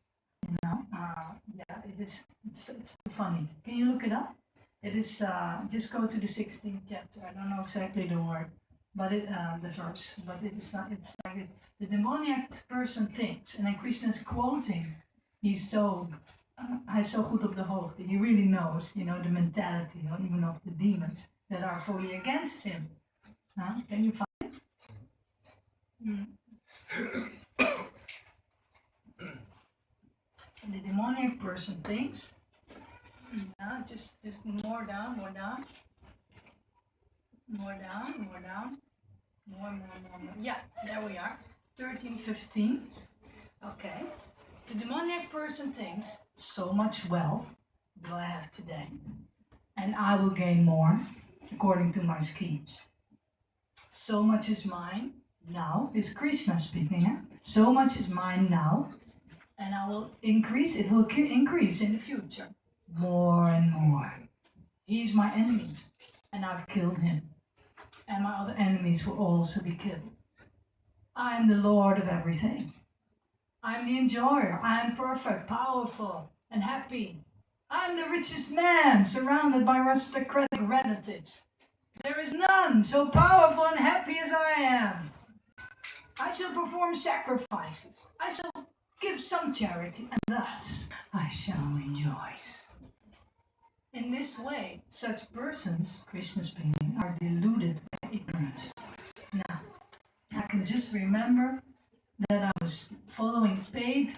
F: you know. It's funny. Can you look it up? It is, just go to the 16th chapter. I don't know exactly the word, but the verse, but it's like this. The demoniac person thinks, and then Krishna is quoting, hij is zo goed op de hoogte. He really knows, you know, the mentality, or even of the demons that are fully against him. Can you find it? The demoniac person thinks. Just more down. More. Yeah, there we are. 13, 15. Okay. The demoniac person thinks, so much wealth do I have today, and I will gain more according to my schemes. So much is mine now, is Krishna speaking, eh? So much is mine now, and I will increase, it will increase in the future, more and more. He's my enemy, and I've killed him, and my other enemies will also be killed. I am the Lord of everything. I'm the enjoyer. I'm perfect, powerful, and happy. I'm the richest man, surrounded by aristocratic relatives. There is none so powerful and happy as I am. I shall perform sacrifices. I shall give some charity, and thus I shall rejoice. In this way, such persons, Krishna speaking, are deluded by ignorance. Now, I can just remember that I was following paid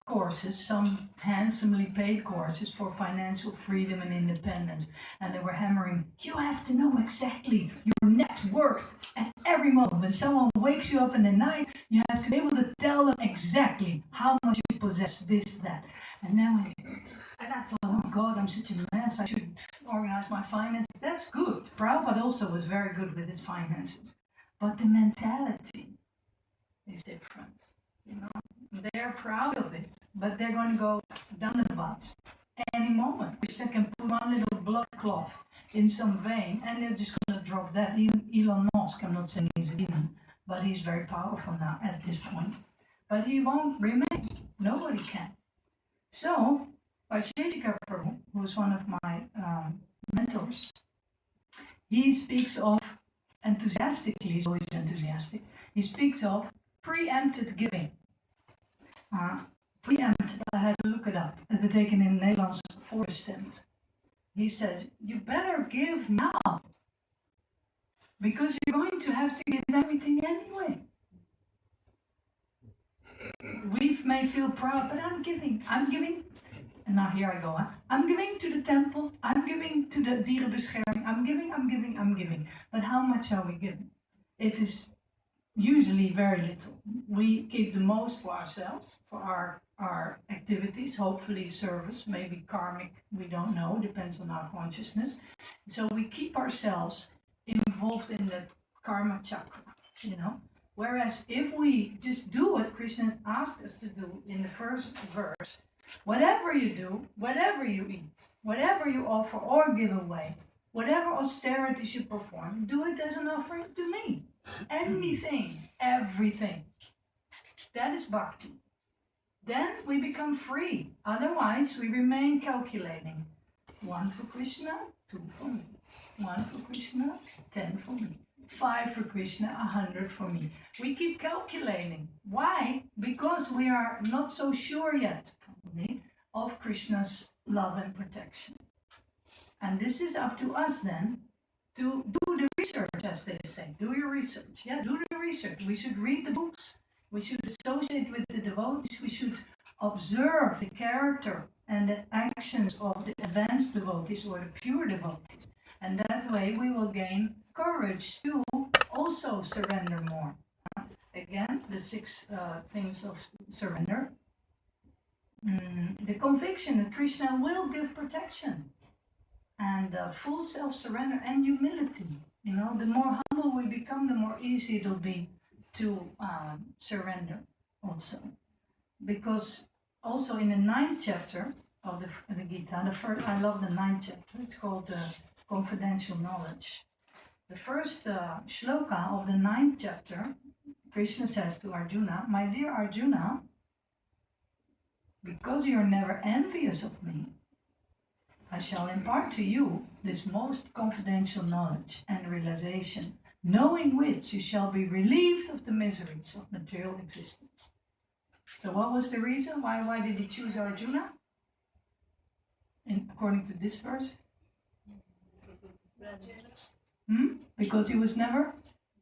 F: courses, some handsomely paid courses for financial freedom and independence. And they were hammering, you have to know exactly your net worth at every moment. When someone wakes you up in the night, you have to be able to tell them exactly how much you possess, this, that. And then and I thought, oh God, I'm such a mess. I should organize my finances. That's good. Prabhupada also was very good with his finances. But the mentality is different, you know. They're proud of it, but they're going to go down the butts any moment. Krishna can put one little blood cloth in some vein, and they're just going to drop that. Even Elon Musk, I'm not saying he's a demon, but he's very powerful now at this point. But he won't remain. Nobody can. So Vajrayana Prabhu, who is one of my mentors, he speaks of enthusiastically, he's always enthusiastic, he speaks of preempted giving. Preempted, I had to look it up. Het betekent in het Nederlands voorbestemd. He says, you better give now. Because you're going to have to give everything anyway. We may feel proud, but I'm giving. And now here I go. I'm giving to the temple. I'm giving to the dierenbescherming. I'm giving. But how much are we giving? It is usually very little. We keep the most for ourselves, for our activities, hopefully service, maybe karmic, we don't know, depends on our consciousness. So we keep ourselves involved in the karma chakra, Whereas if we just do what Krishna asked us to do in the first verse, whatever you do, whatever you eat, whatever you offer or give away, whatever austerities you perform, do it as an offering to me. Anything, everything. That is bhakti. Then we become free. Otherwise, we remain calculating. 1 for Krishna, 2 for me. 1 for Krishna, 10 for me. 5 for Krishna, 100 for me. We keep calculating. Why? Because we are not so sure yet, probably, of Krishna's love and protection. And this is up to us then to do the research, as they say. Do your research. Yeah, do the research. We should read the books. We should associate with the devotees. We should observe the character and the actions of the advanced devotees or the pure devotees. And that way we will gain courage to also surrender more. Again, the 6 things of surrender. The conviction that Krishna will give protection. And full self-surrender and humility. The more humble we become, the more easy it will be to surrender also. Because also in the 9th chapter of the Gita, I love the 9th chapter, it's called Confidential Knowledge. The first shloka of the 9th chapter, Krishna says to Arjuna, my dear Arjuna, because you are never envious of me, I shall impart to you this most confidential knowledge and realization, knowing which you shall be relieved of the miseries of material existence. So what was the reason? Why did he choose Arjuna? According to this verse? Because he was never?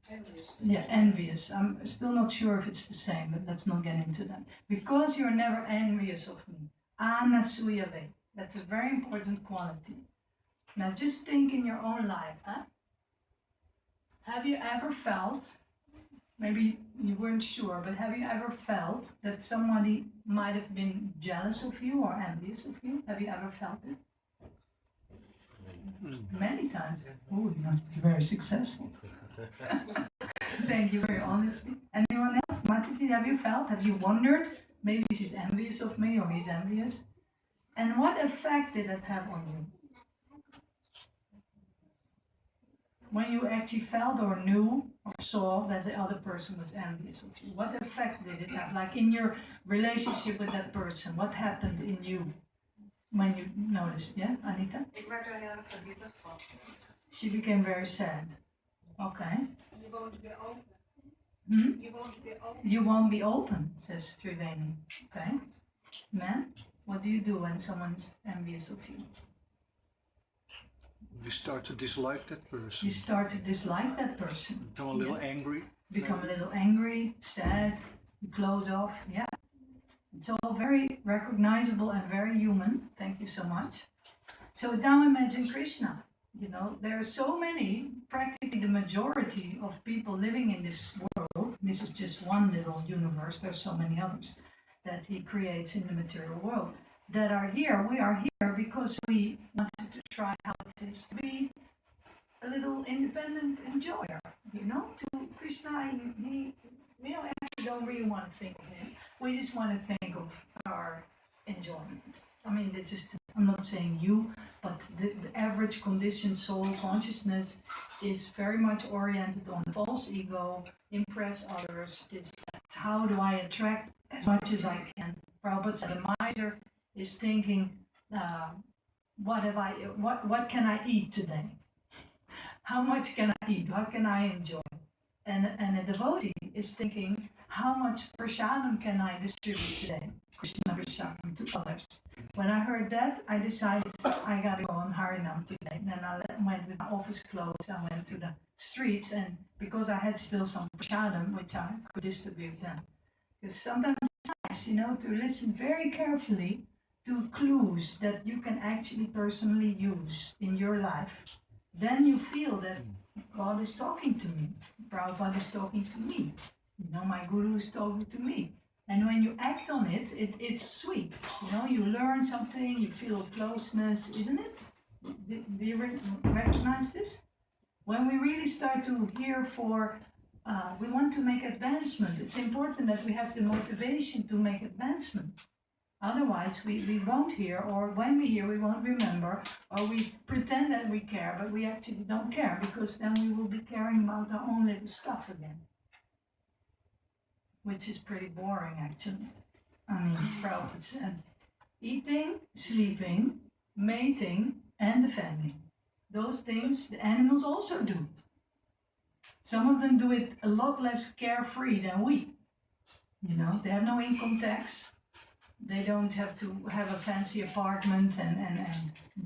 F: Envious. I'm still not sure if it's the same, but let's not get into that. Because you're never envious of me. Anasuyave. That's a very important quality. Now just think in your own life. Have you ever felt, maybe you weren't sure, but have you ever felt that somebody might have been jealous of you or envious of you? Have you ever felt it? Many times. Oh, you must be very successful. Thank you for your honesty. Anyone else? Matiji, have you wondered, maybe she's envious of me or he's envious? And what effect did that have on you? When you actually felt or knew or saw that the other person was envious of you, what effect did it have? Like in your relationship with that person, what happened in you when you noticed? Yeah, Anita?
B: Ik werd er heel erg verdrietig van.
F: She became very sad. Okay.
B: Je won't be open.
F: Hmm?
B: You won't be open.
F: You won't be open, says Triveni. Okay. Man, what do you do when someone's envious of you?
C: You start to dislike that person.
F: You start to dislike that person.
C: Become a little angry.
F: Become a little angry, sad, you close off. Yeah. It's all very recognizable and very human. Thank you so much. So now imagine Krishna. There are so many, practically the majority of people living in this world. This is just one little universe. There's so many others that he creates in the material world that are here. We are here because we wanted to try how it is to be a little independent enjoyer. To Krishna, we actually don't really want to think of him. We just want to think of our enjoyment. I mean, I'm not saying you, but the average conditioned soul consciousness is very much oriented on false ego, impress others, how do I attract as much as I can. Prabhupada said a miser is thinking, what can I eat today? How much can I eat? What can I enjoy? And a devotee is thinking, how much prasadam can I distribute today? Krishna prasadam to others. When I heard that, I decided I gotta go on Harinam today. Then I went with my office clothes, I went to the streets, and because I had still some prasadam, which I could distribute them. Because sometimes it's nice, to listen very carefully to clues that you can actually personally use in your life. Then you feel that God is talking to me, Prabhupada is talking to me, my Guru is talking to me. And when you act on it, it's sweet. You learn something, you feel closeness, isn't it? Do you recognize this? When we really start to hear we want to make advancement. It's important that we have the motivation to make advancement. Otherwise, we won't hear, or when we hear, we won't remember, or we pretend that we care, but we actually don't care, because then we will be caring about our own little stuff again. Which is pretty boring, actually. Prabhupada said, eating, sleeping, mating, and defending. Those things, the animals also do it. Some of them do it a lot less carefree than we. They have no income tax. They don't have to have a fancy apartment and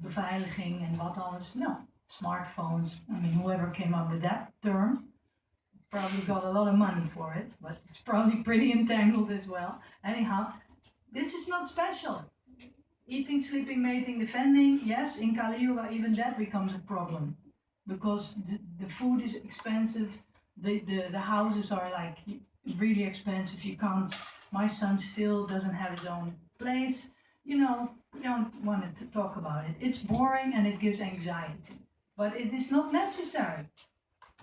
F: beveiliging and what alles. No, smartphones. Whoever came up with that term probably got a lot of money for it, but it's probably pretty entangled as well. Anyhow, this is not special. Eating, sleeping, mating, defending, yes, in Kali Yuga even that becomes a problem. Because the food is expensive, the houses are like really expensive, you can't, my son still doesn't have his own place, we don't want to talk about it. It's boring and it gives anxiety, but it is not necessary.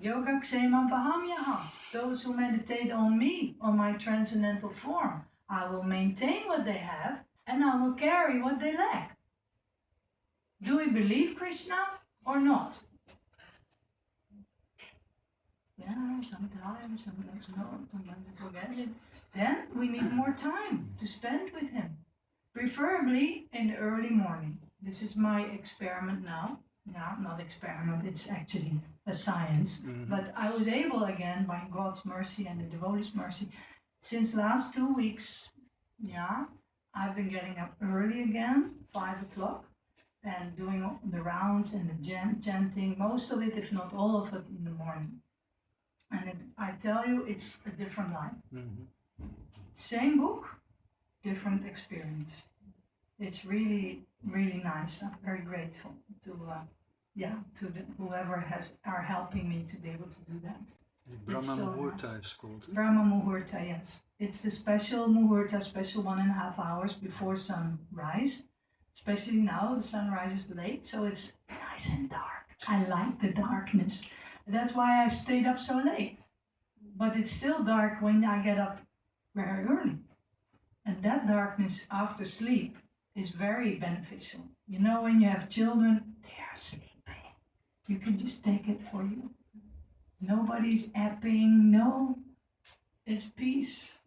F: Yoga Ksema Vahamyaha, those who meditate on me, on my transcendental form, I will maintain what they have and I will carry what they lack. Do we believe Krishna or not? Yeah, sometimes no, sometimes we forget it. Then we need more time to spend with him, preferably in the early morning. This is my experiment now. No, not experiment, it's actually a science. But I was able again, by God's mercy and the devotee's mercy, since last 2 weeks, I've been getting up early again, 5 o'clock, and doing the rounds and the chanting, most of it, if not all of it, in the morning. And I tell you, it's a different life. Same book, different experience. It's really, really nice. I'm very grateful to whoever are helping me to be able to do that.
C: Brahma
F: so
C: Muhurta
F: nice.
C: is called.
F: Brahma Muhurta, yes. It's the special Muhurta, special 1.5 hours before sunrise. Especially now, the sun rises late, so it's nice and dark. I like the darkness. That's why I stayed up so late. But it's still dark when I get up very early. And that darkness after sleep is very beneficial. When you have children, they are sleeping. You can just take it for you. Nobody's apping, no. It's peace,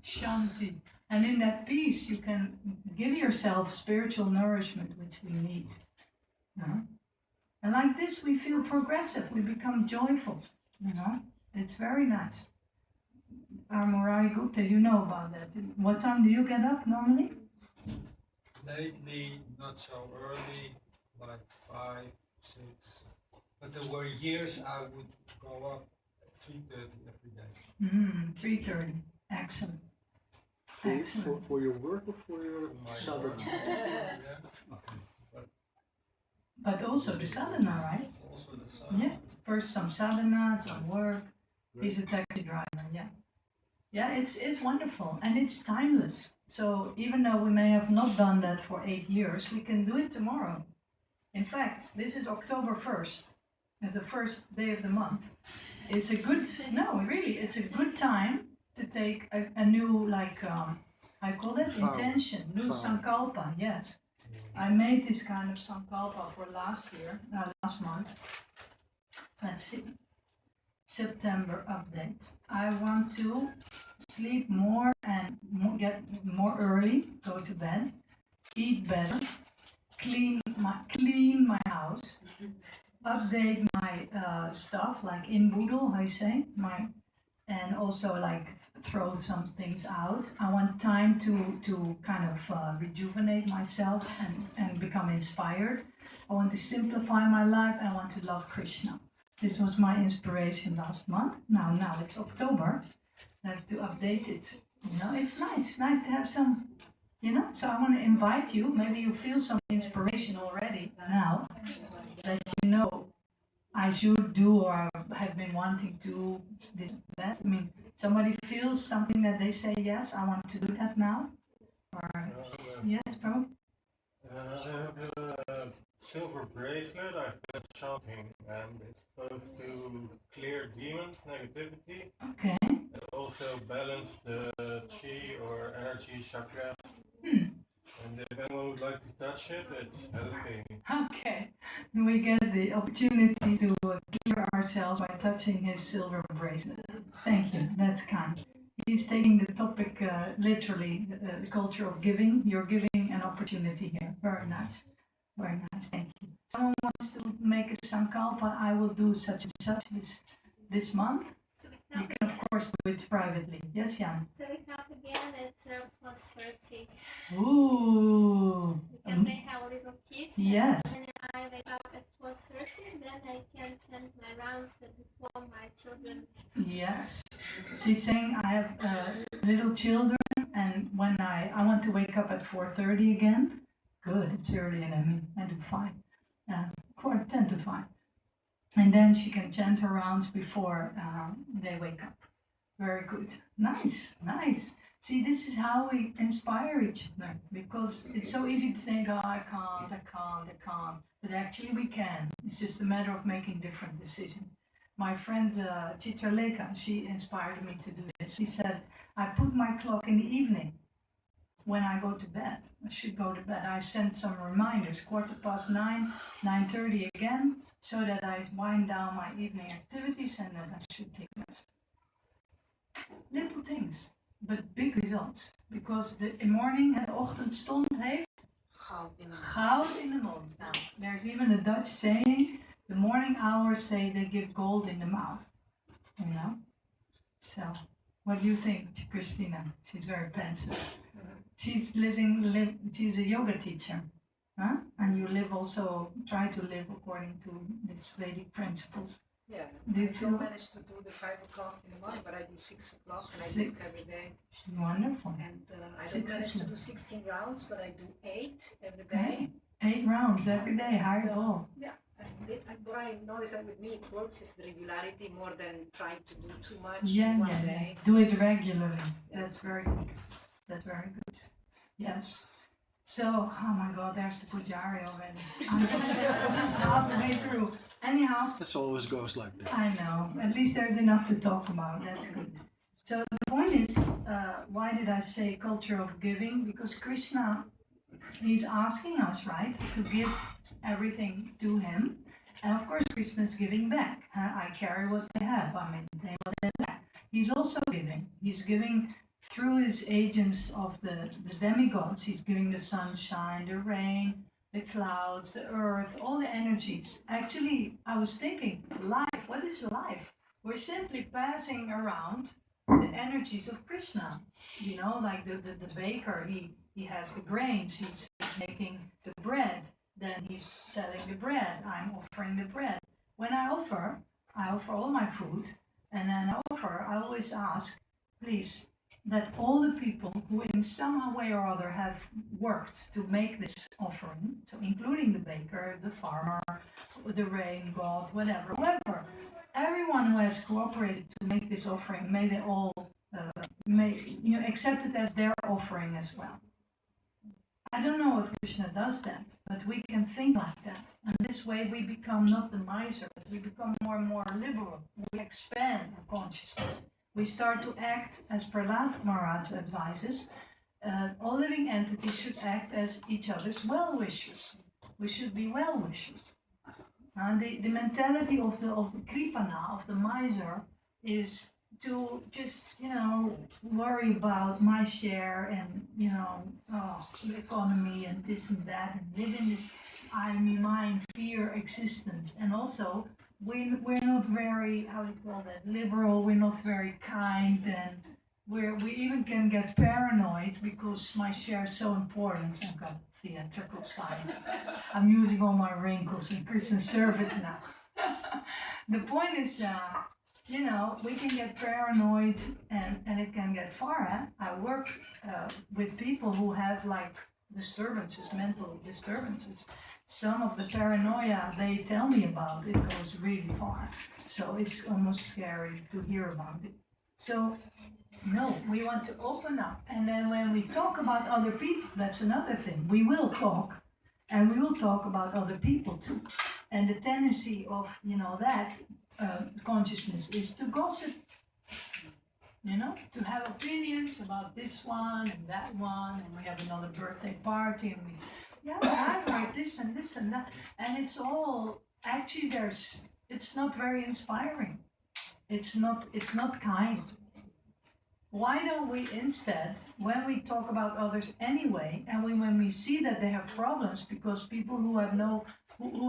F: shanti. And in that peace, you can give yourself spiritual nourishment, which we need. And like this, we feel progressive. We become joyful. It's very nice. Our Murari Gupta, you know about that. What time do you get up normally?
D: Lately, not so early, like 5, 6. But there were years I would go up at 3:30 every day.
F: 3:30. Excellent. Excellent.
C: For your work or for your
D: My
C: sadhana?
D: Yeah.
F: But also the sadhana, right?
D: Also the sun.
F: Yeah. First some sadhana, some work. He's a taxi driver, yeah. Yeah, it's wonderful and it's timeless. So even though we may have not done that for 8 years, we can do it tomorrow. In fact, this is October 1st. It's the first day of the month. It's a good time to take a new, I call that
C: Vow.
F: intention, new
C: Vow.
F: sankalpa, yes. I made this kind of sankalpa for last month. Let's see. September update. I want to sleep more and get more early, go to bed, eat better, clean my house, update my stuff like in Boodle, how you say, and also like throw some things out. I want time to kind of rejuvenate myself and become inspired. I want to simplify my life. I want to love Krishna. This was my inspiration last month. Now it's October. I have to update it. You know, it's nice to have some, you know. So I want to invite you. Maybe you feel some inspiration already now that you know I should do or have been wanting to do this. That I mean, somebody feels something that they say, yes, I want to do that now. Or yes, bro.
I: I have a silver bracelet I've been chanting, and it's supposed to clear demons, negativity,
F: Okay.
I: and also balance the chi or energy chakras. And if anyone would like to touch it, it's helping.
F: Okay. We get the opportunity to clear ourselves by touching his silver bracelet. Thank you. That's kind. He's taking the topic literally, the culture of giving. You're giving an opportunity here. Very nice. Very nice. Thank you. Someone wants to make a sankalpa. I will do such and such this month. You can of course do it privately. Yes, Jan.
J: To wake up again at 4:30
F: Ooh.
J: because I have little kids.
F: Yes.
J: And when I wake up at 4:30, then I can chant my rounds before my children.
F: Yes. She's saying I have little children, and when I want to wake up at 4:30 again. Good. It's early, and I do 5. 10 to 5. And then she can chant her rounds before they wake up. Very good. Nice. See, this is how we inspire each other, because it's so easy to think, oh, I can't. But actually we can. It's just a matter of making different decisions. My friend Chitraleka, she inspired me to do this. She said, I put my clock in the evening when I go to bed. I should go to bed. I sent some reminders, 9:15, 9:30 again, so that I wind down my evening activities and that I should take rest. Little things, but big results. Because the morning en de ochtendstond heeft goud in de mond. Now, there's even a Dutch saying, the morning hours say they give gold in the mouth. You know? So, what do you think, Christina? She's very pensive. She's she's a yoga teacher, huh? And you try to live according to these Vedic principles.
B: Yeah,
F: Do you
B: I
F: feel
B: don't manage to do the 5 o'clock in the morning, but I do 6 o'clock and I do it every day.
F: Wonderful.
B: And I
F: 6
B: don't manage to
F: o'clock.
B: do 16 rounds, but I do 8 every day.
F: 8 rounds every day, higher goal.
B: Yeah, and what I notice that with me it works is the regularity more than trying to do too much in one day.
F: Do it regularly. That's very good. That's very good. Yes. So, oh my God, there's the Pujari already. I'm just halfway through. Anyhow,
C: It always goes like that.
F: I know. At least there's enough to talk about. That's good. So the point is, why did I say culture of giving? Because Krishna, he's asking us, right, to give everything to him. And of course, Krishna is giving back. I carry what they have. I maintain what they lack. He's also giving. He's giving through his agents of the demigods. He's giving the sunshine, the rain, the clouds, the earth, all the energies. Actually, I was thinking, life, what is life? We're simply passing around the energies of Krishna. You know, like the baker, he has the grains, he's making the bread, then he's selling the bread, I'm offering the bread. When I offer all my food, and then I always ask, please, that all the people who in some way or other have worked to make this offering, so including the baker, the farmer, the rain god, whatever, everyone who has cooperated to make this offering, may they all accept it as their offering as well. I don't know if Krishna does that, but we can think like that. And this way we become not the miser, but we become more and more liberal. We expand our consciousness. We start to act as Prahlad Maharaj advises. All living entities should act as each other's well-wishers. We should be well-wishers. The mentality of the Kripana, of the miser, is to just, worry about my share and, the economy and this and that and live in this I, me, mine, fear existence. And also, we're not very, how do you call that, liberal, we're not very kind, and we even can get paranoid because my share is so important. I've got theatrical side. I'm using all my wrinkles in Christian service now. The point is, we can get paranoid and it can get far. I work with people who have like disturbances, mental disturbances. Some of the paranoia they tell me about, it goes really far. So it's almost scary to hear about it. So no, we want to open up. And then when we talk about other people, that's another thing. We will talk, and we will talk about other people too. And the tendency of, that consciousness is to gossip, to have opinions about this one and that one, and we have another birthday party, and I like this and that. And it's all, actually it's not very inspiring. It's not kind. Why don't we instead, when we talk about others anyway, and when we see that they have problems, because people who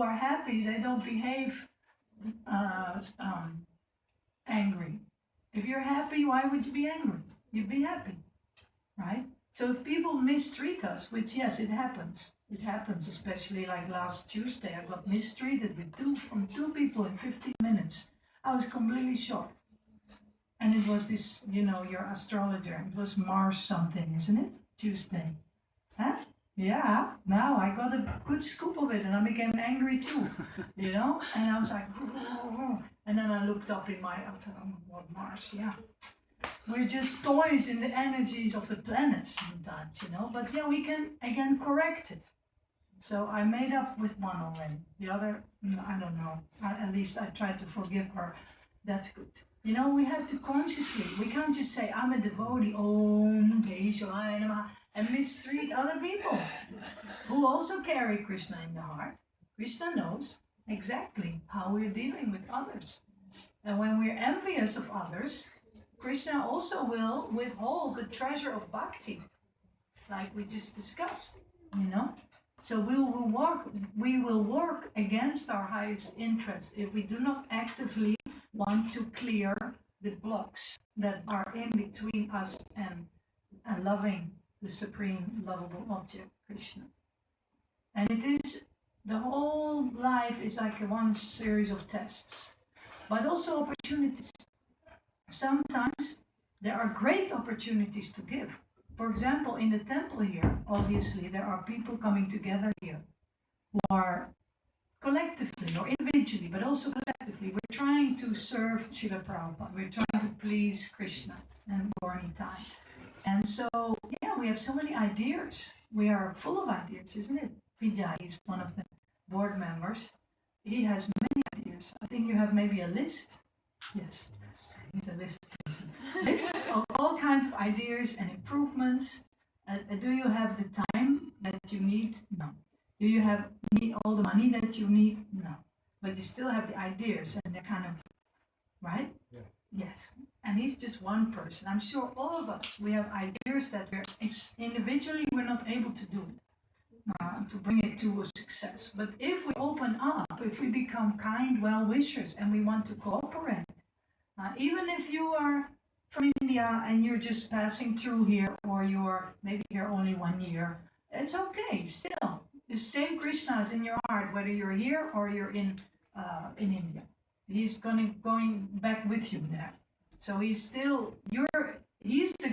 F: are happy, they don't behave angry. If you're happy, why would you be angry? You'd be happy, right? So if people mistreat us, which yes, it happens, especially like last Tuesday, I got mistreated from two people in 15 minutes. I was completely shocked. And it was this, your astrologer, it was Mars something, isn't it? Tuesday. Huh? Yeah, now I got a good scoop of it and I became angry too, and I was like, and then I looked up I thought, oh, what Mars, yeah. We're just toys in the energies of the planets sometimes, but yeah, we can again correct it. So I made up with one already. The other, I don't know. At least I tried to forgive her. That's good. We have to consciously, we can't just say, I'm a devotee, and mistreat other people who also carry Krishna in the heart. Krishna knows exactly how we're dealing with others. And when we're envious of others, Krishna also will withhold the treasure of bhakti, like we just discussed, So we will work against our highest interest if we do not actively want to clear the blocks that are in between us and loving the supreme lovable object, Krishna. And the whole life is like one series of tests, but also opportunities. Sometimes there are great opportunities to give. For example, in the temple here, obviously there are people coming together here who are collectively or individually, but also collectively, we're trying to serve Srila Prabhupada. We're trying to please Krishna and Gaura. And so, we have so many ideas. We are full of ideas, isn't it? Vijay is one of the board members. He has many ideas. I think you have maybe a list. Yes, he's a list person. List of all kinds of ideas and improvements. Do you have the time that you need? No. Do you need all the money that you need? No. But you still have the ideas, and they're kind of, right?
D: Yeah.
F: Yes. And he's just one person. I'm sure all of us, we have ideas that individually we're not able to do it, to bring it to a success. But if we open up, if we become kind well-wishers and we want to cooperate, even if you are from India and you're just passing through here, or you're maybe here only 1 year, it's okay, still. The same Krishna is in your heart, whether you're here or you're in India. He's going back with you there. So he's the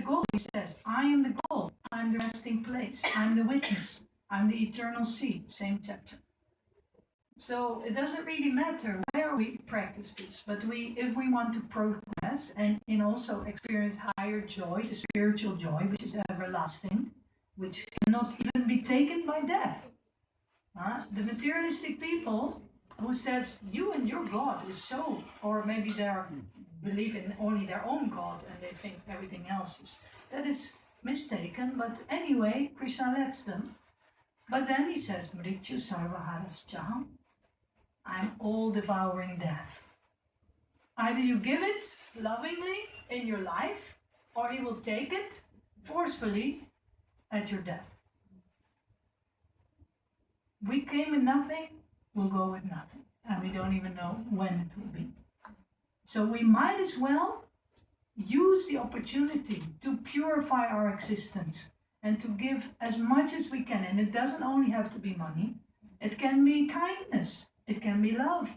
F: goal. He says, I am the goal. I'm the resting place. I'm the witness. I'm the eternal seed. Same chapter. So it doesn't really matter where we practice this, but if we want to progress and also experience higher joy, the spiritual joy, which is everlasting, which cannot even be taken by death. The materialistic people who says you and your God is so, or maybe they believe in only their own God and they think everything else is, that is mistaken. But anyway, Krishna lets them. But then he says, Mrityu sarvaharascha, I'm all devouring death. Either you give it lovingly in your life, or he will take it forcefully at your death. We came with nothing, we'll go with nothing. And we don't even know when it will be. So we might as well use the opportunity to purify our existence and to give as much as we can. And it doesn't only have to be money. It can be kindness. It can be love.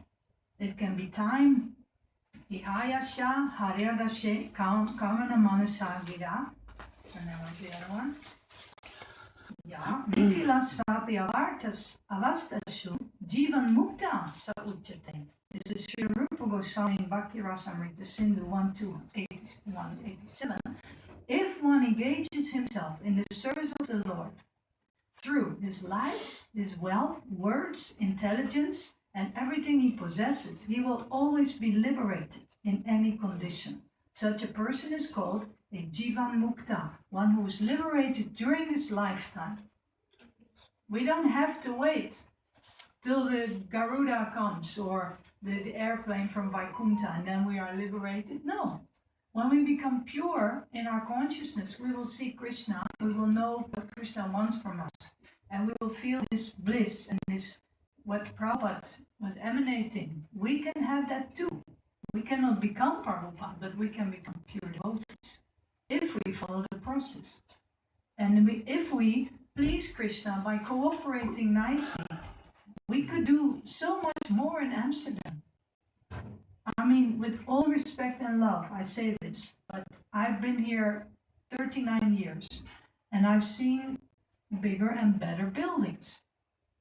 F: It can be time. Ihayasha Haryadashe Kamana Manasagira. And then what's the other one? Ja, Nikilas Vapiavartas Avastashu Jivan Mukta Sauchate. This is Sri Rupa Goswami Bhakti Rasamrita Sindhu 1.2.187. If one engages himself in the service of the Lord through his life, his wealth, words, intelligence, and everything he possesses, he will always be liberated in any condition. Such a person is called a Jivan Mukta, one who is liberated during his lifetime. We don't have to wait till the Garuda comes or the airplane from Vaikuntha and then we are liberated. No. When we become pure in our consciousness, we will see Krishna, we will know what Krishna wants from us, and we will feel this bliss and this, what Prabhupada was emanating. We can have that too. We cannot become Prabhupada, but we can become pure devotees if we follow the process. And if we please Krishna by cooperating nicely, we could do so much more in Amsterdam. I mean, with all respect and love, I say this, but I've been here 39 years and I've seen bigger and better buildings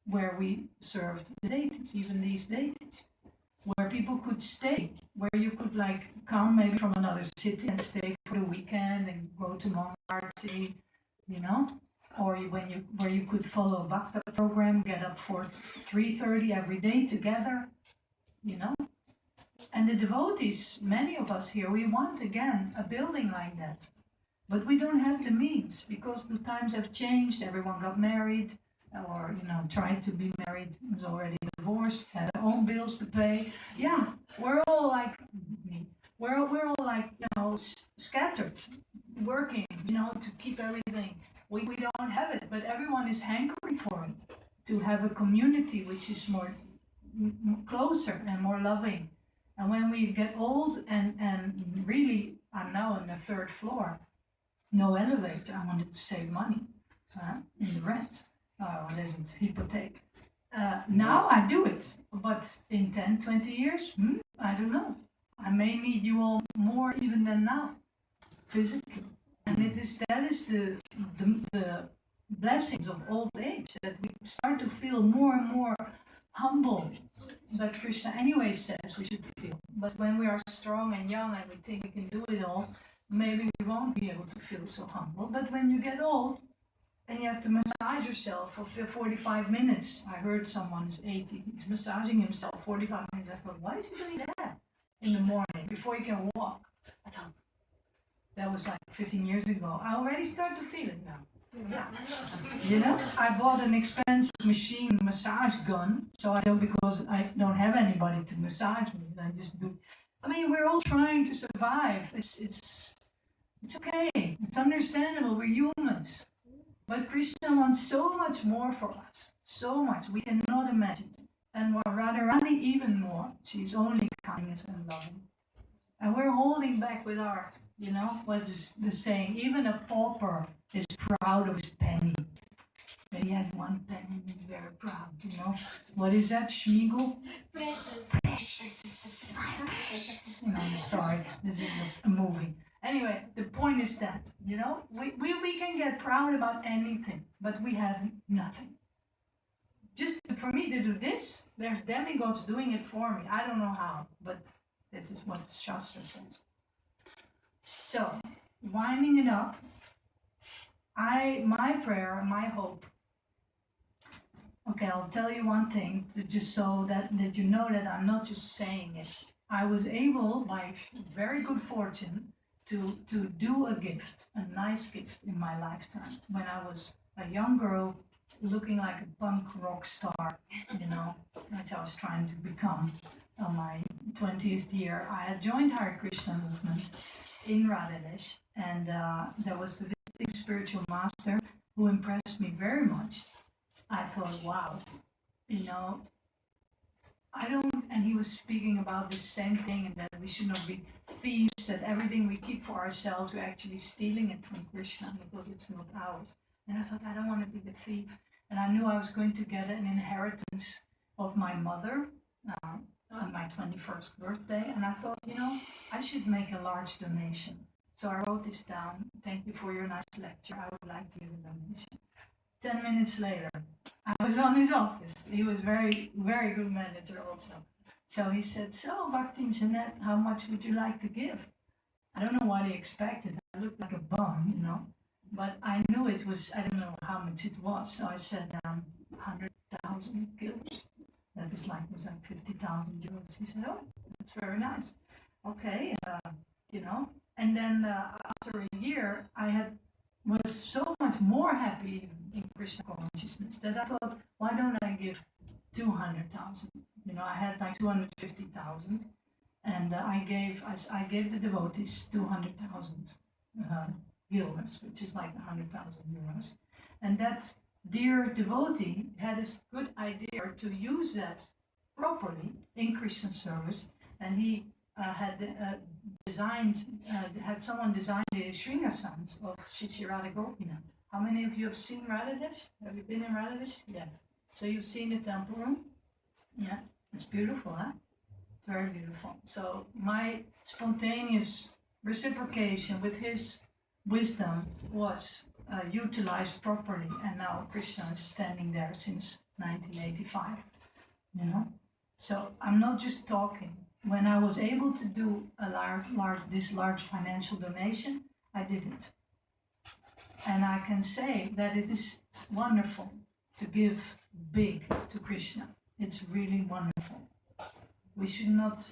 F: where we served the deities, even these deities, where people could stay, where you could like come maybe from another city and stay for the weekend and go to Montmartre, you know, or where you could follow a Bhakta program, get up for 3:30 every day together, you know. And the devotees, many of us here, we want again a building like that. But we don't have the means because the times have changed, everyone got married or, you know, tried to be married, was already divorced, had their own bills to pay. Yeah, we're all like me. We're all like, you know, scattered, working, you know, to keep everything. We don't have it, but everyone is hankering for it, to have a community which is more closer and more loving. And when we get old and really, I'm now on the 3rd floor, no elevator, I wanted to save money in the rent. Oh, it isn't hypothek. Now I do it, but in 10, 20 years, I don't know. I may need you all more even than now, physically. And that is the blessings of old age, that we start to feel more and more humble. But Krishna anyway says we should feel. But when we are strong and young and we think we can do it all, maybe we won't be able to feel so humble. But when you get old and you have to massage yourself for 45 minutes, I heard someone who's 80, he's massaging himself 45 minutes. I thought, why is he doing that in the morning before he can walk? I thought, that was like 15 years ago. I already start to feel it now. Yeah. You know, I bought an expensive machine massage gun, so I don't, because I don't have anybody to massage me. I just do. I mean, we're all trying to survive. It's okay. It's understandable. We're humans. But Krishna wants so much more for us. So much. We cannot imagine. And Radharani even more. She's only kindness and loving. And we're holding back with our, you know, what's the saying? Even a pauper is proud of his penny. And he has one penny and he's very proud, you know. What is that, Schmiegel?
J: Precious.
F: Precious. Precious. You know, sorry, this is a movie. Anyway, the point is that, you know, we can get proud about anything, but we have nothing. Just for me to do this, there's demigods doing it for me. I don't know how, but this is what the Shastra says. So, winding it up, my prayer, my hope. Okay, I'll tell you one thing, just so that you know that I'm not just saying it. I was able, by very good fortune, to do a gift, a nice gift in my lifetime. When I was a young girl, looking like a punk rock star, you know, that's how I was trying to become on my 20th year, I had joined Hare Krishna movement in Radhadesh, and there was the visiting spiritual master who impressed me very much. I thought, wow, you know, and he was speaking about the same thing, and that we should not be thieves, that everything we keep for ourselves, we're actually stealing it from Krishna because it's not ours. And I thought, I don't want to be the thief. And I knew I was going to get an inheritance of my mother on my 21st birthday. And I thought, you know, I should make a large donation. So I wrote this down. Thank you for your nice lecture. I would like to give a donation. 10 minutes later, I was on his office. He was very, very good manager also. So he said, so Bhakti and Jeanette, how much would you like to give? I don't know what he expected. I looked like a bum, you know. But I knew it was, I don't know how much it was. So I said 100,000 guilders. That is was like 50,000 euros. He said, oh, that's very nice. Okay, you know. And then after a year, was so much more happy in Krishna consciousness that I thought, why don't I give 200,000? You know, I had like 250,000, and I gave the devotees 200,000 guilders, which is like 100,000 euros. And that dear devotee had a good idea to use that properly in Krishna service, and he had someone design the Shringasans of Shri Radha Gopinath. How many of you have seen Radhadesh? Have you been in Radhadesh? Yeah. So you've seen the temple room? Yeah. It's beautiful, huh? It's very beautiful. So my spontaneous reciprocation with his wisdom was utilized properly, and now Krishna is standing there since 1985. You know? So I'm not just talking. When I was able to do this large financial donation, I did it. And I can say that it is wonderful to give big to Krishna. It's really wonderful. We should not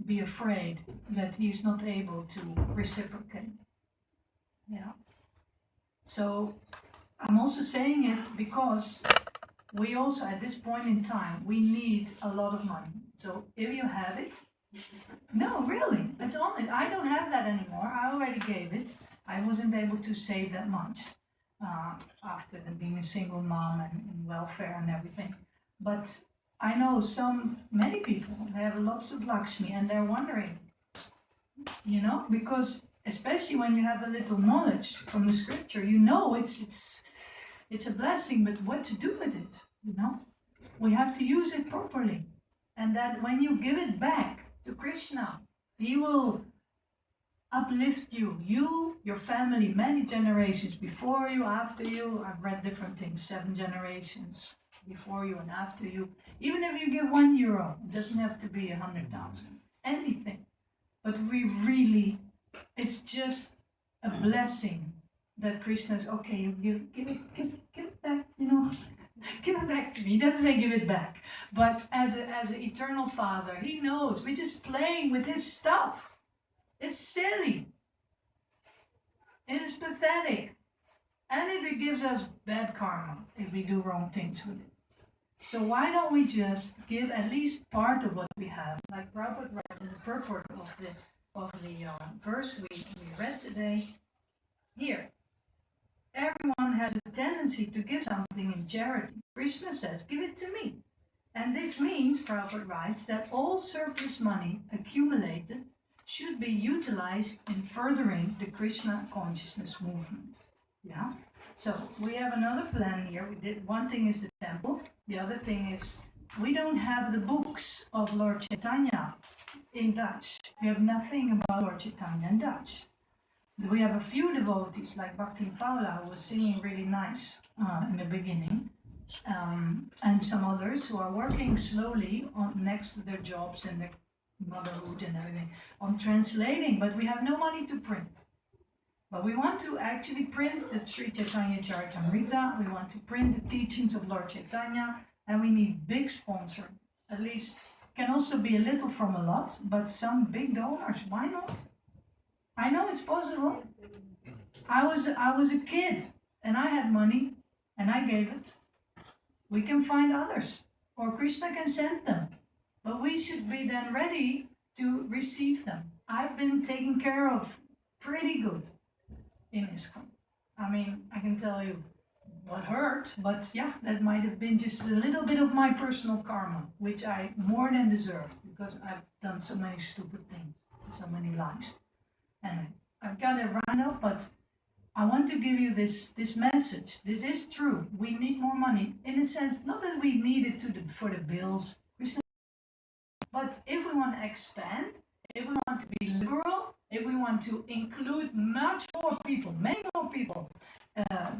F: be afraid that he is not able to reciprocate. Yeah. So I'm also saying it because we also, at this point in time, we need a lot of money. So if you have it, no, really, it's honest. I don't have that anymore. I already gave it. I wasn't able to save that much after being a single mom and welfare and everything. But I know many people, they have lots of Lakshmi and they're wondering, you know, because especially when you have a little knowledge from the scripture, you know it's a blessing, but what to do with it, you know? We have to use it properly. And that when you give it back to Krishna, he will uplift you, your family, many generations before you, after you. I've read different things, 7 generations before you and after you. Even if you give €1, it doesn't have to be 100,000, anything. But it's just a blessing that Krishna is, okay, you give it back, you know. Give it back to me. He doesn't say give it back. But as an eternal father, he knows. We're just playing with his stuff. It's silly. It is pathetic. And it gives us bad karma if we do wrong things with it. So why don't we just give at least part of what we have? Like Prabhupada writes in the purport of the verse we read today. Here. Everyone has a tendency to give something in charity. Krishna says, give it to me. And this means, Prabhupada writes, that all surplus money accumulated should be utilized in furthering the Krishna consciousness movement. Yeah? So we have another plan here. One thing is the temple. The other thing is we don't have the books of Lord Chaitanya in Dutch. We have nothing about Lord Chaitanya in Dutch. We have a few devotees like Bhakti and Paula, who was singing really nice in the beginning, and some others who are working slowly next to their jobs and their motherhood and everything on translating, but we have no money to print. But we want to actually print the Sri Chaitanya Charitamrita, we want to print the teachings of Lord Chaitanya, and we need big sponsor. At least can also be a little from a lot, but some big donors, why not? I know it's possible. I was a kid and I had money and I gave it. We can find others, or Krishna can send them. but we should be then ready to receive them. I've been taken care of pretty good in ISKCON. I mean, I can tell you what hurt, but yeah, that might have been just a little bit of my personal karma, which I more than deserve because I've done so many stupid things, so many lies. And I've got to round up, but I want to give you this message. This is true. We need more money in a sense, not that we need it for the bills, but if we want to expand, if we want to be liberal, if we want to include much more people, many more people,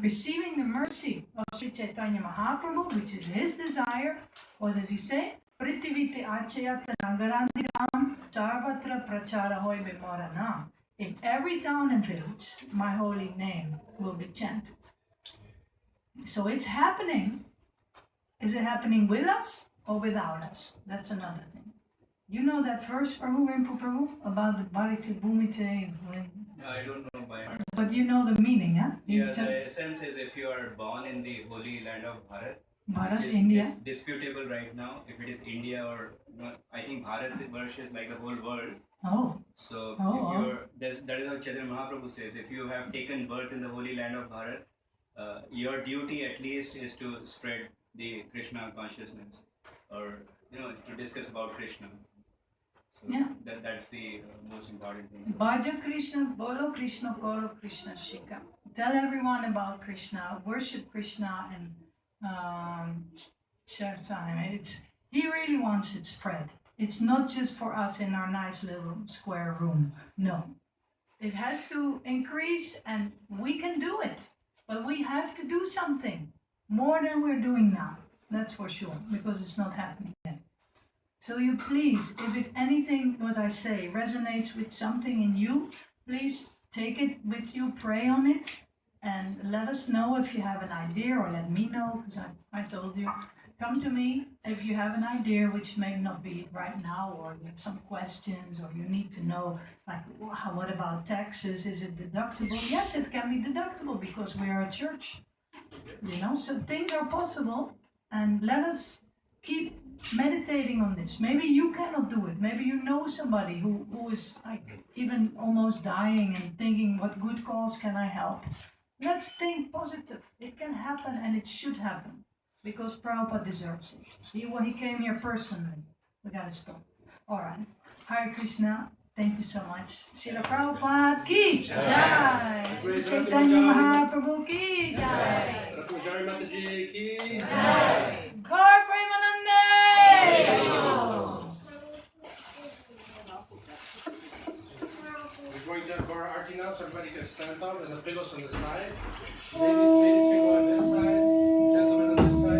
F: receiving the mercy of Sri Chaitanya Mahaprabhu, which is his desire, what does he say? Prithivite achayata nagarandiram sarvatra prachara hoy bimorana. In every town and village, my holy name will be chanted. So it's happening. Is it happening with us or without us? That's another thing. You know that verse, Prabhu, about the Bharati Bhumite?
A: No, I don't know by heart.
F: But you know the meaning, huh?
A: Yeah, the essence is if you are born in the holy land of Bharat,
F: Bharat,
A: which is
F: India.
A: disputable right now, if it is India or not, I think Bharat's verse is like the whole world.
F: Oh.
A: So
F: Oh,
A: if you're, that is what Chaitanya Mahaprabhu says, if you have taken birth in the holy land of Bharat, your duty at least is to spread the Krishna consciousness or, to discuss about Krishna. So
F: Yeah.
A: that's the most important thing.
F: Bhaja Krishna, Bolo Krishna, Koro Krishna Shika. Tell everyone about Krishna, worship Krishna, and share time. He really wants it spread. It's not just for us in our nice little square room. No. It has to increase, and we can do it. But we have to do something more than we're doing now. That's for sure, because it's not happening yet. So you please, if it's anything what I say resonates with something in you, please take it with you, pray on it, and let us know if you have an idea, or let me know, because I told you. Come to me if you have an idea, which may not be right now, or you have some questions, or you need to know, like, what about taxes? Is it deductible? Yes, it can be deductible because we are a church. So things are possible, and let us keep meditating on this. Maybe you cannot do it. Maybe you know somebody who is like even almost dying and thinking, what good cause can I help? Let's think positive. It can happen, and it should happen. Because Prabhupada deserves it. He came here personally. We gotta stop. Alright. Hare Krishna. Thank you so much. Srila Prabhupada ki jai. Sri Chaitanya Mahaprabhu ki jai.
G: Jai Mataji ki
F: Jai. Gaur Premanande.
G: We're going to for our arti now, so everybody can stand up. There's a pillows on the side. Ladies can go on this side. Gentlemen on this side.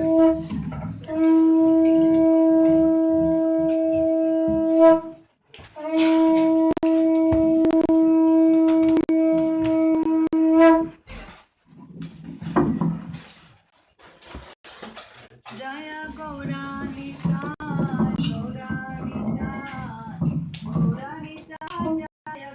F: Jaya Gaurani Jai, Gaurani Jai, Gaurani Jai, Jaya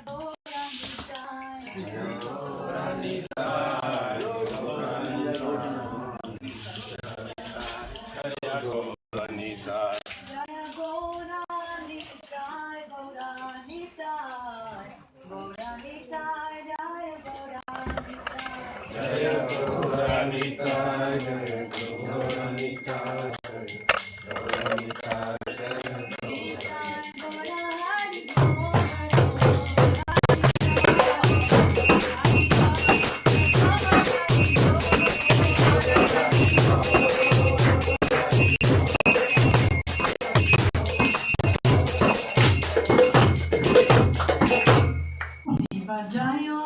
F: Gaurani Jai.
G: Gaurani
F: Jaya Gaurani Jai, Gaurani Jai, Gaurani Jai, Jaya Gaurani Jai.
G: Jaya Gaurani Jai, Jaya Gaurani Jai, Gaurani Jai,
F: Jayo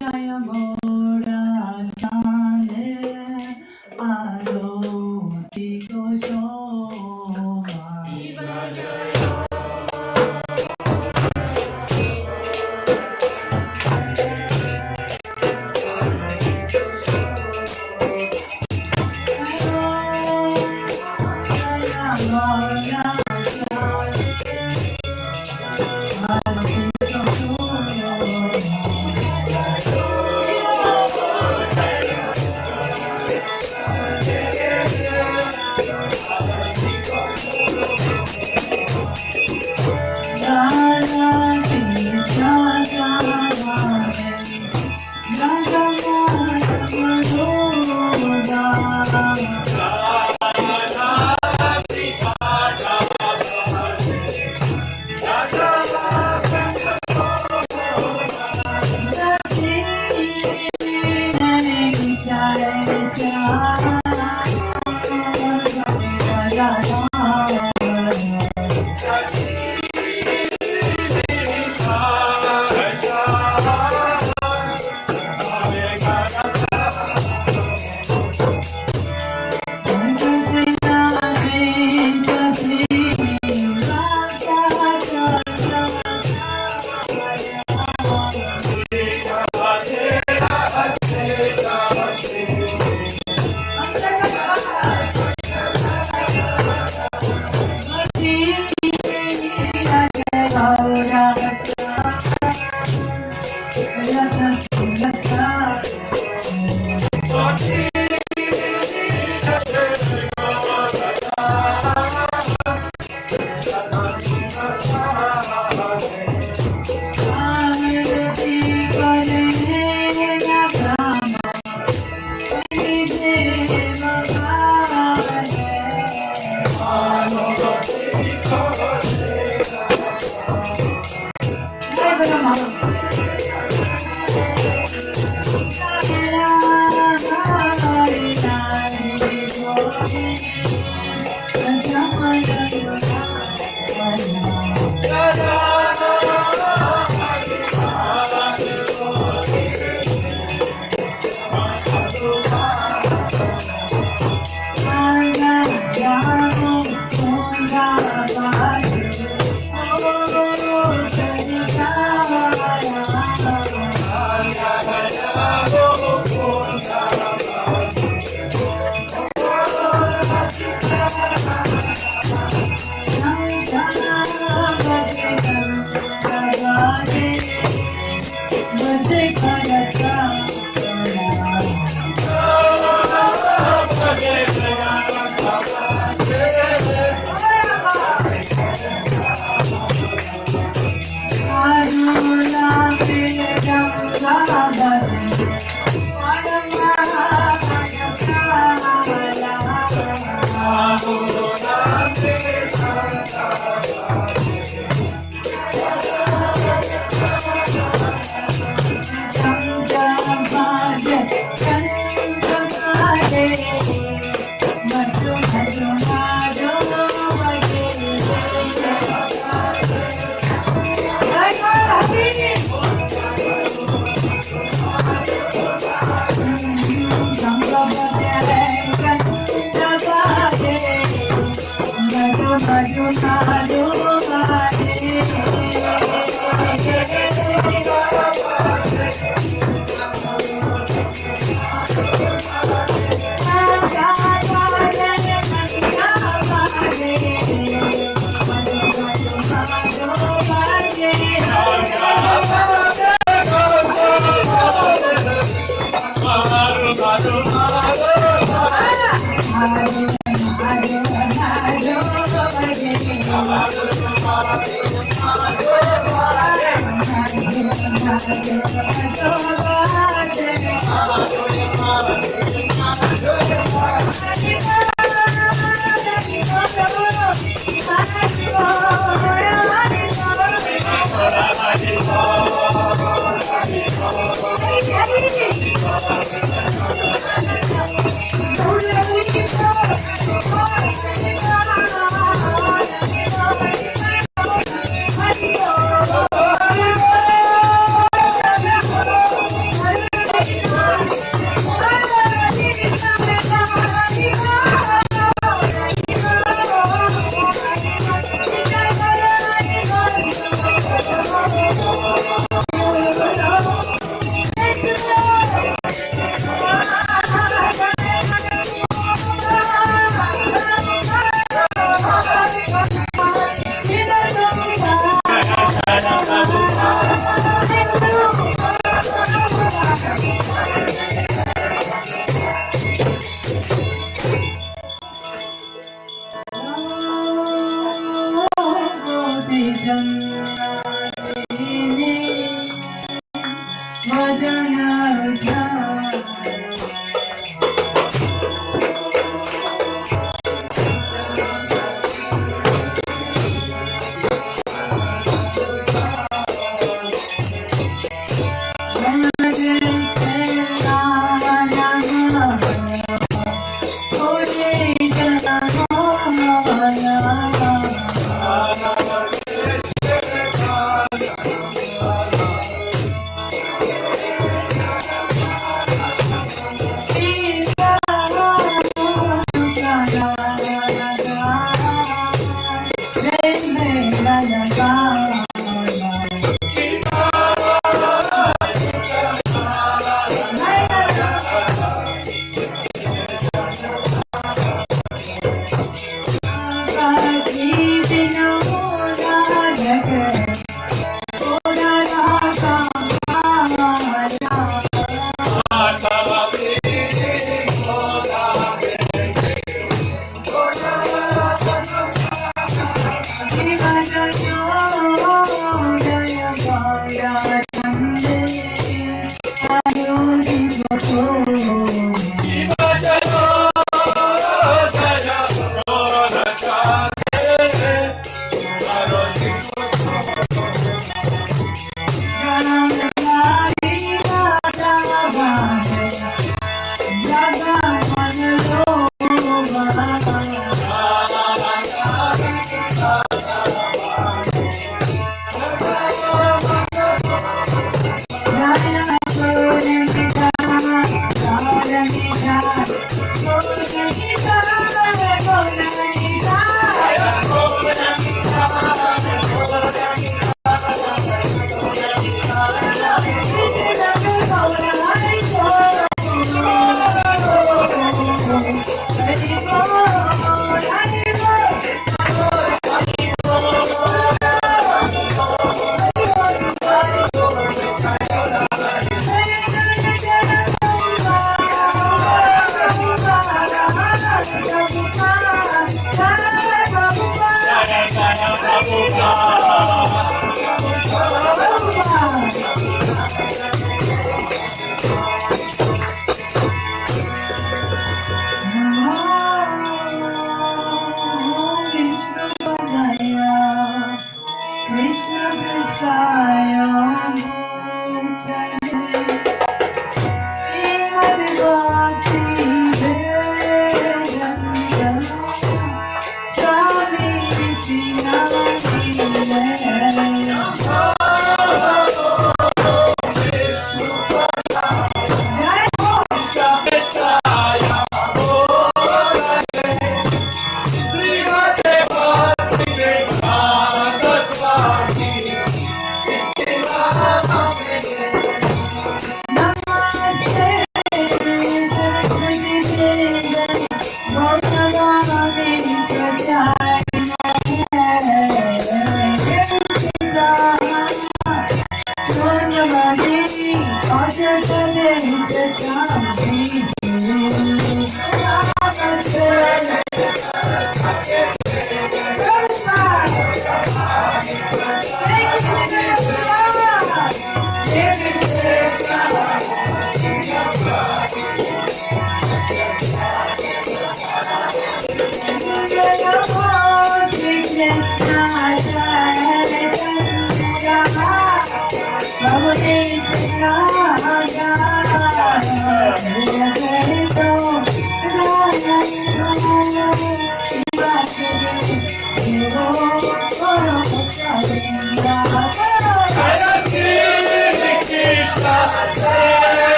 F: Jaya Gaura Jale Aro Tiko Shoma Viva Jaya Jaya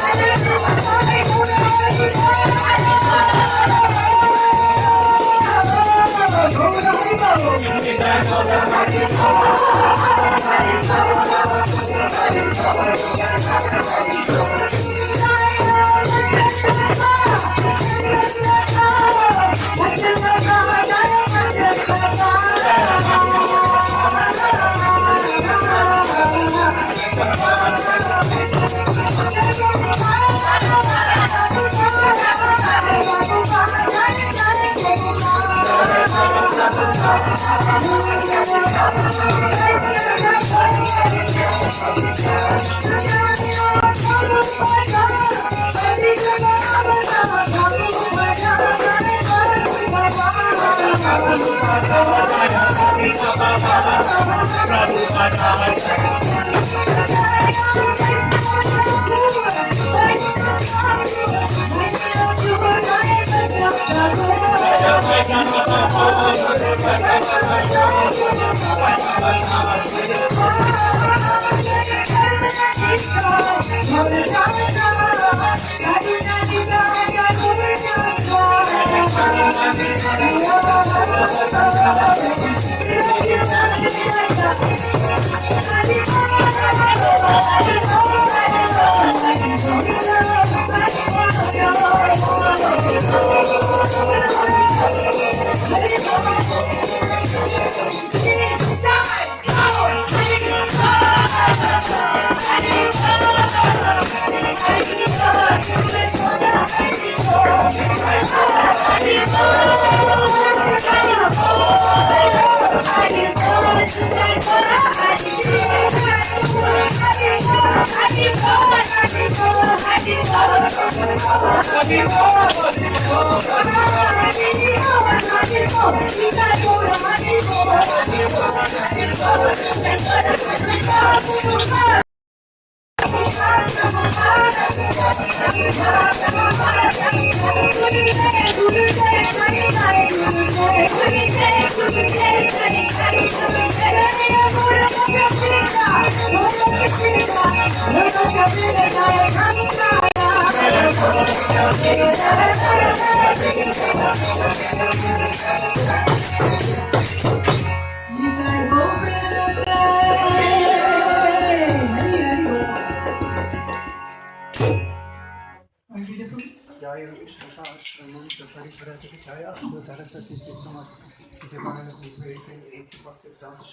K: Hare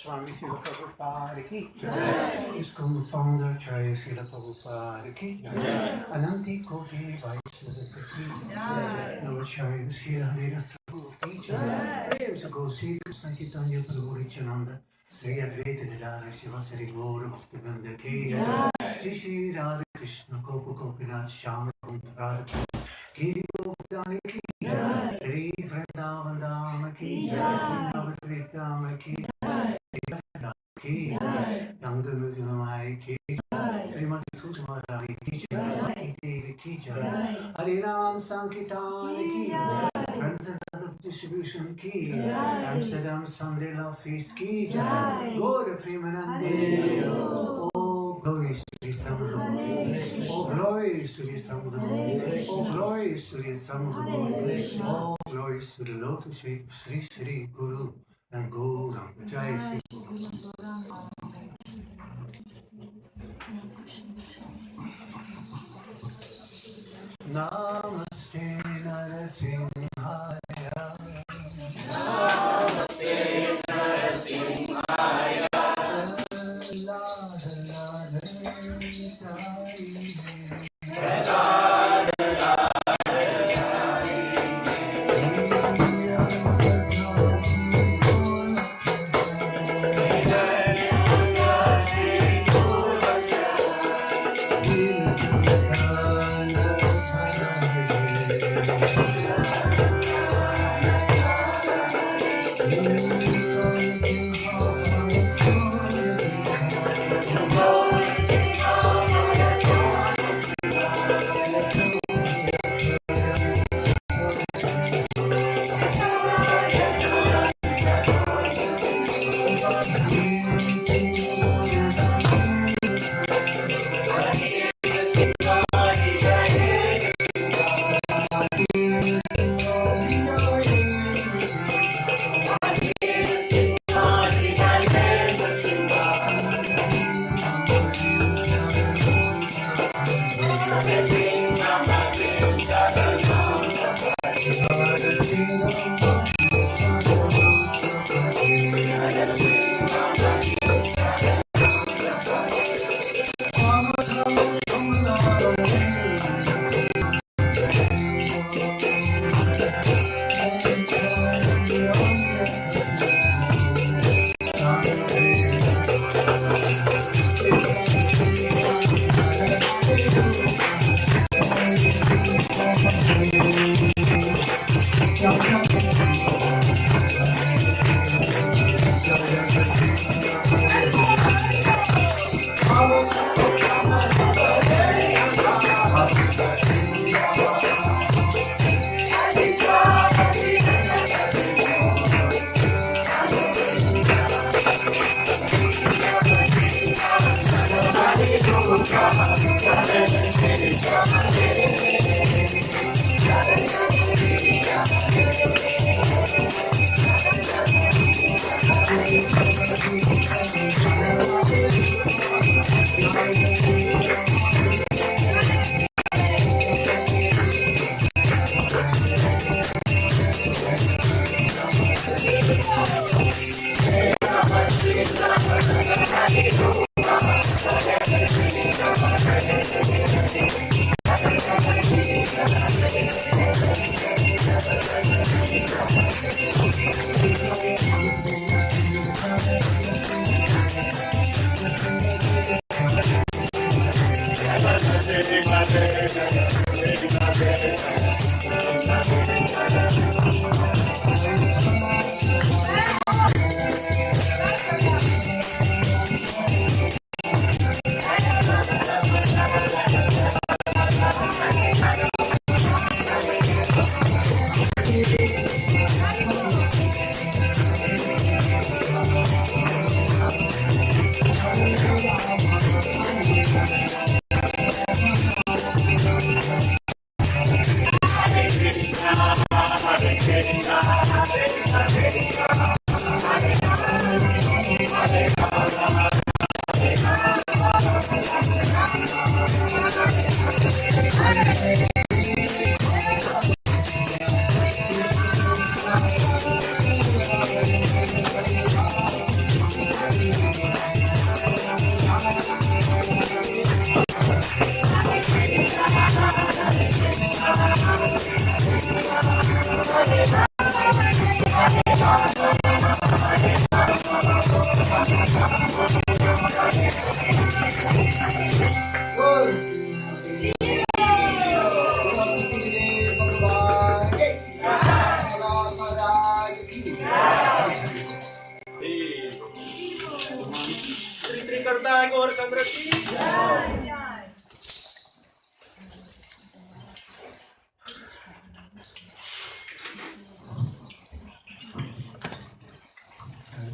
C: Swami Srila Prabhupada ki Iskon founder Jai Srila Prabhupada ki Ananti Koti Vaishnava ki Namaskar Srila Hare Sabu ki Prem se Gosi Krishna Chaitanya Prabhu Nityananda Sri Advaita Gadadhar Sivasari Gaura Bhaktivinoda ki Jai Shri Radha Krishna Gopa Gopinath Shyama Radha Giri Govardhani ki Sri Vrindavan Dhama ki Sri Navadrata Dhama ki Young Mudunamai ki Srimati Tutumarani ki Jai Devi ki Jai Harinam Sankirtan ki Friends and Other Distribution ki Amsterdam Sunday Love Feast ki Jai Gaura Premanande Oh glories to the Son of the Lord Oh glories to the Son of the Lord Oh glories to the Son of the Lord Oh glories to the lotus feet of Sri Sri Guru and Gauranga Jai Sri Namaste Narasimhaya Namaste Narasimhaya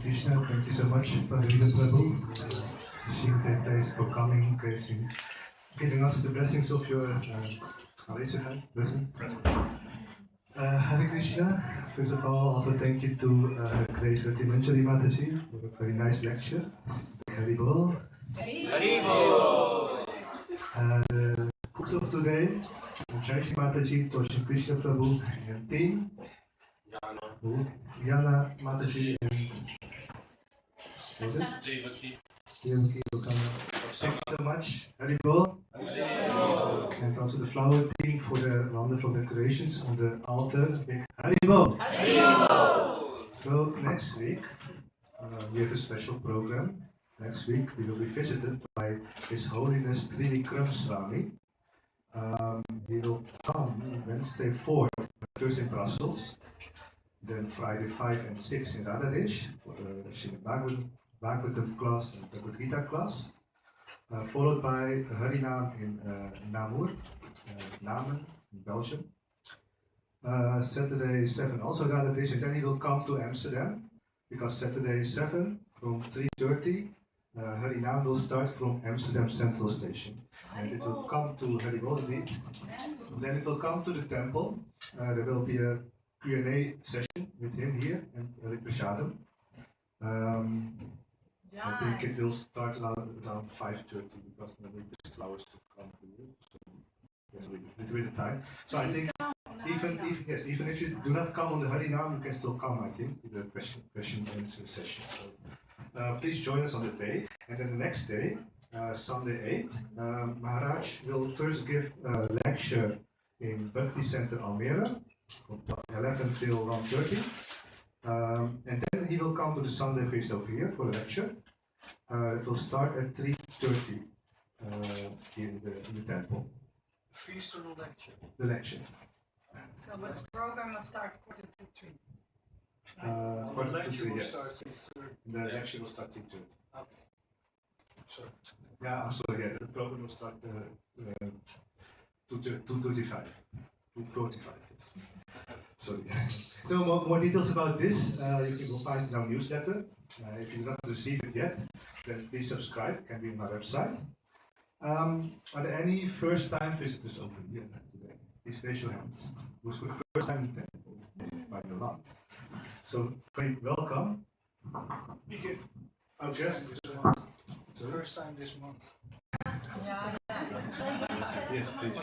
E: Krishna, thank you so much, Parida Prabhu, Shimte, thanks for coming, praising, giving us the blessings of your blessing. Hare Krishna, first of all, also thank you to Grace Ratimanjali Mataji for a very nice lecture. Hari Bol. Hari Bol. The books of today, Jayashree Mataji, Toshin Krishna Prabhu, and team. Yana Mataji and Devaki will come. Thank you so much, Haribol, and also the flower team for the wonderful decorations on the altar. Haribol! So next week we have a special program. Next week we will be visited by His Holiness Trivikram Swami. He will come Wednesday 4, first in Brussels. Then Friday 5 and 6 in Radhadesh for the Srimad Bhagavatam class and Bhagavad Gita class, followed by Harinam in Namur, Namen in Belgium. Saturday 7 also Radhadesh, and then he will come to Amsterdam because Saturday 7 from 3:30 Harinam will start from Amsterdam Central Station, and it will come to Haribol indeed. Then it will come to the temple. There will be a Q&A session with him here and with Prashadam. I think it will start around 5:30 because we need the flowers to come to you. So yes, with the time. So I think even if you do not come on the Harinam, you can still come, I think, to the question and answer session. So please join us on the day, and then the next day, Sunday 8, Maharaj will first give a lecture in Bhakti Center Almere from 11 till 1:30, and then he will come to the Sunday feast over here for a lecture. It will start at 3:30 here in the temple.
D: Feast or the lecture?
E: The lecture.
B: So but the program will start 2:45.
E: For the
D: lecture
E: 2:30,
D: will
E: yes.
D: start at
E: The lecture will start 3:30.
D: Okay. Sorry.
E: Yeah, I'm sorry. Yeah, the program will start 2:35, 2:45. Yes. Sorry. So more details about this you will find in our newsletter. If you do not receive it yet, then please subscribe. It can be on our website. Are there any first-time visitors over here today? Please raise your hands. Who's for the first time in the temple? Quite a lot. So, very welcome. We give our guests.
D: First time this month.
E: Yes, please.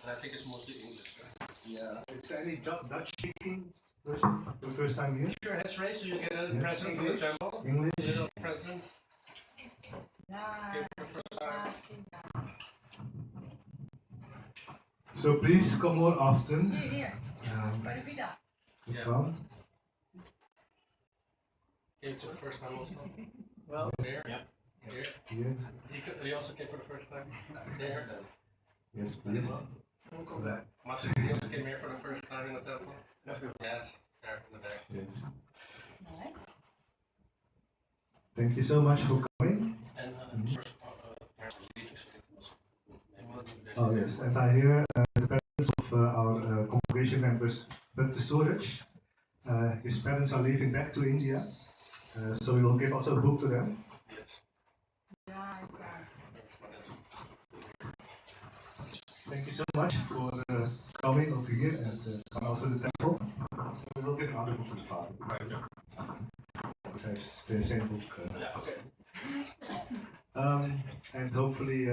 G: And I think it's mostly English. Right?
E: Yeah. Is there any Dutch-speaking person for the first time here?
G: Keep your heads raised so you get a
E: Yeah.
G: present from the temple.
E: English?
G: Little present. Give for the first time.
E: So please come more often.
B: Here. By the Vida.
E: In
G: Yeah.
E: front.
G: Came for the first time also.
D: Well,
G: Here.
A: Yeah.
G: Here.
E: Here.
G: He also came for the first time. There.
E: Yes, please. That.
G: Martin, he also came here for the first time in the temple. Yes. There in the back.
E: Yes.
B: Nice.
E: Thank you so much for coming.
G: And first parents were leaving, so it was maybe
E: Oh yes, and I hear the parents of our congregation members, Dr. Suraj. His parents are leaving back to India, so we will give also a book to them.
G: Yes.
E: Thank you so much for coming over here and also the temple. We will give another book to the father. It's the same book.
G: Yeah, okay.
E: And hopefully,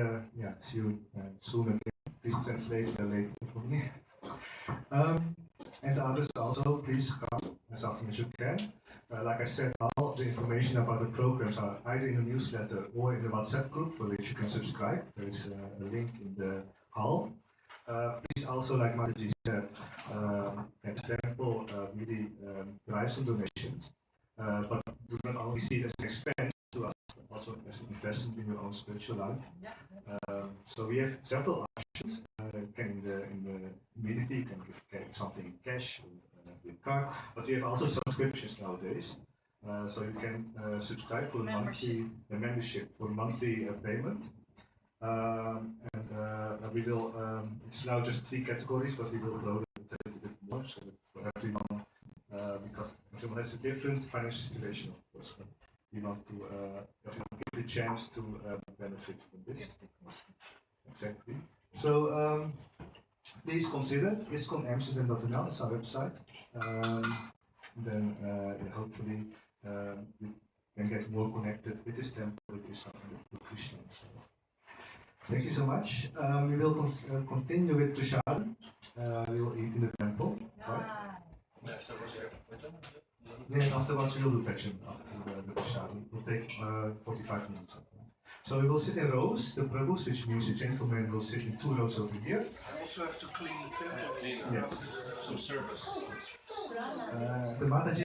E: see you soon again. Please translate later for me. And the others also, please come as often as you can. Like I said, all the information about the programs are either in the newsletter or in the WhatsApp group for which you can subscribe. There is a link in the hall. Please also, like Mataji said, at the temple really drive some donations. But do not only see it as an expense to us, but also as an investment in your own spiritual life. So we have several options. In the immediately you can give something in cash or with card, but we have also subscriptions nowadays. So you can subscribe for a membership for monthly payment. We will. It's now just 3 categories, but we will grow it a little bit more so that for everyone. Because everyone has a different financial situation, of course. But we want to everyone give the chance to benefit from this. Exactly. So please consider isconamsterdam.nl. It's our website. Then hopefully we can get more connected with this temple, with this with Krishna. So, thank you so much. We will continue with Prashadam. We will eat in the temple. Right?
G: Afterwards, you have with them?
E: Yeah, afterwards we will do action after the Prashadam. It will take 45 minutes. So we will sit in rows. The Prabhus, which means the gentlemen, will sit in 2 rows over here.
D: I also have to clean the temple.
E: Yes.
G: Some service.
E: The Mataji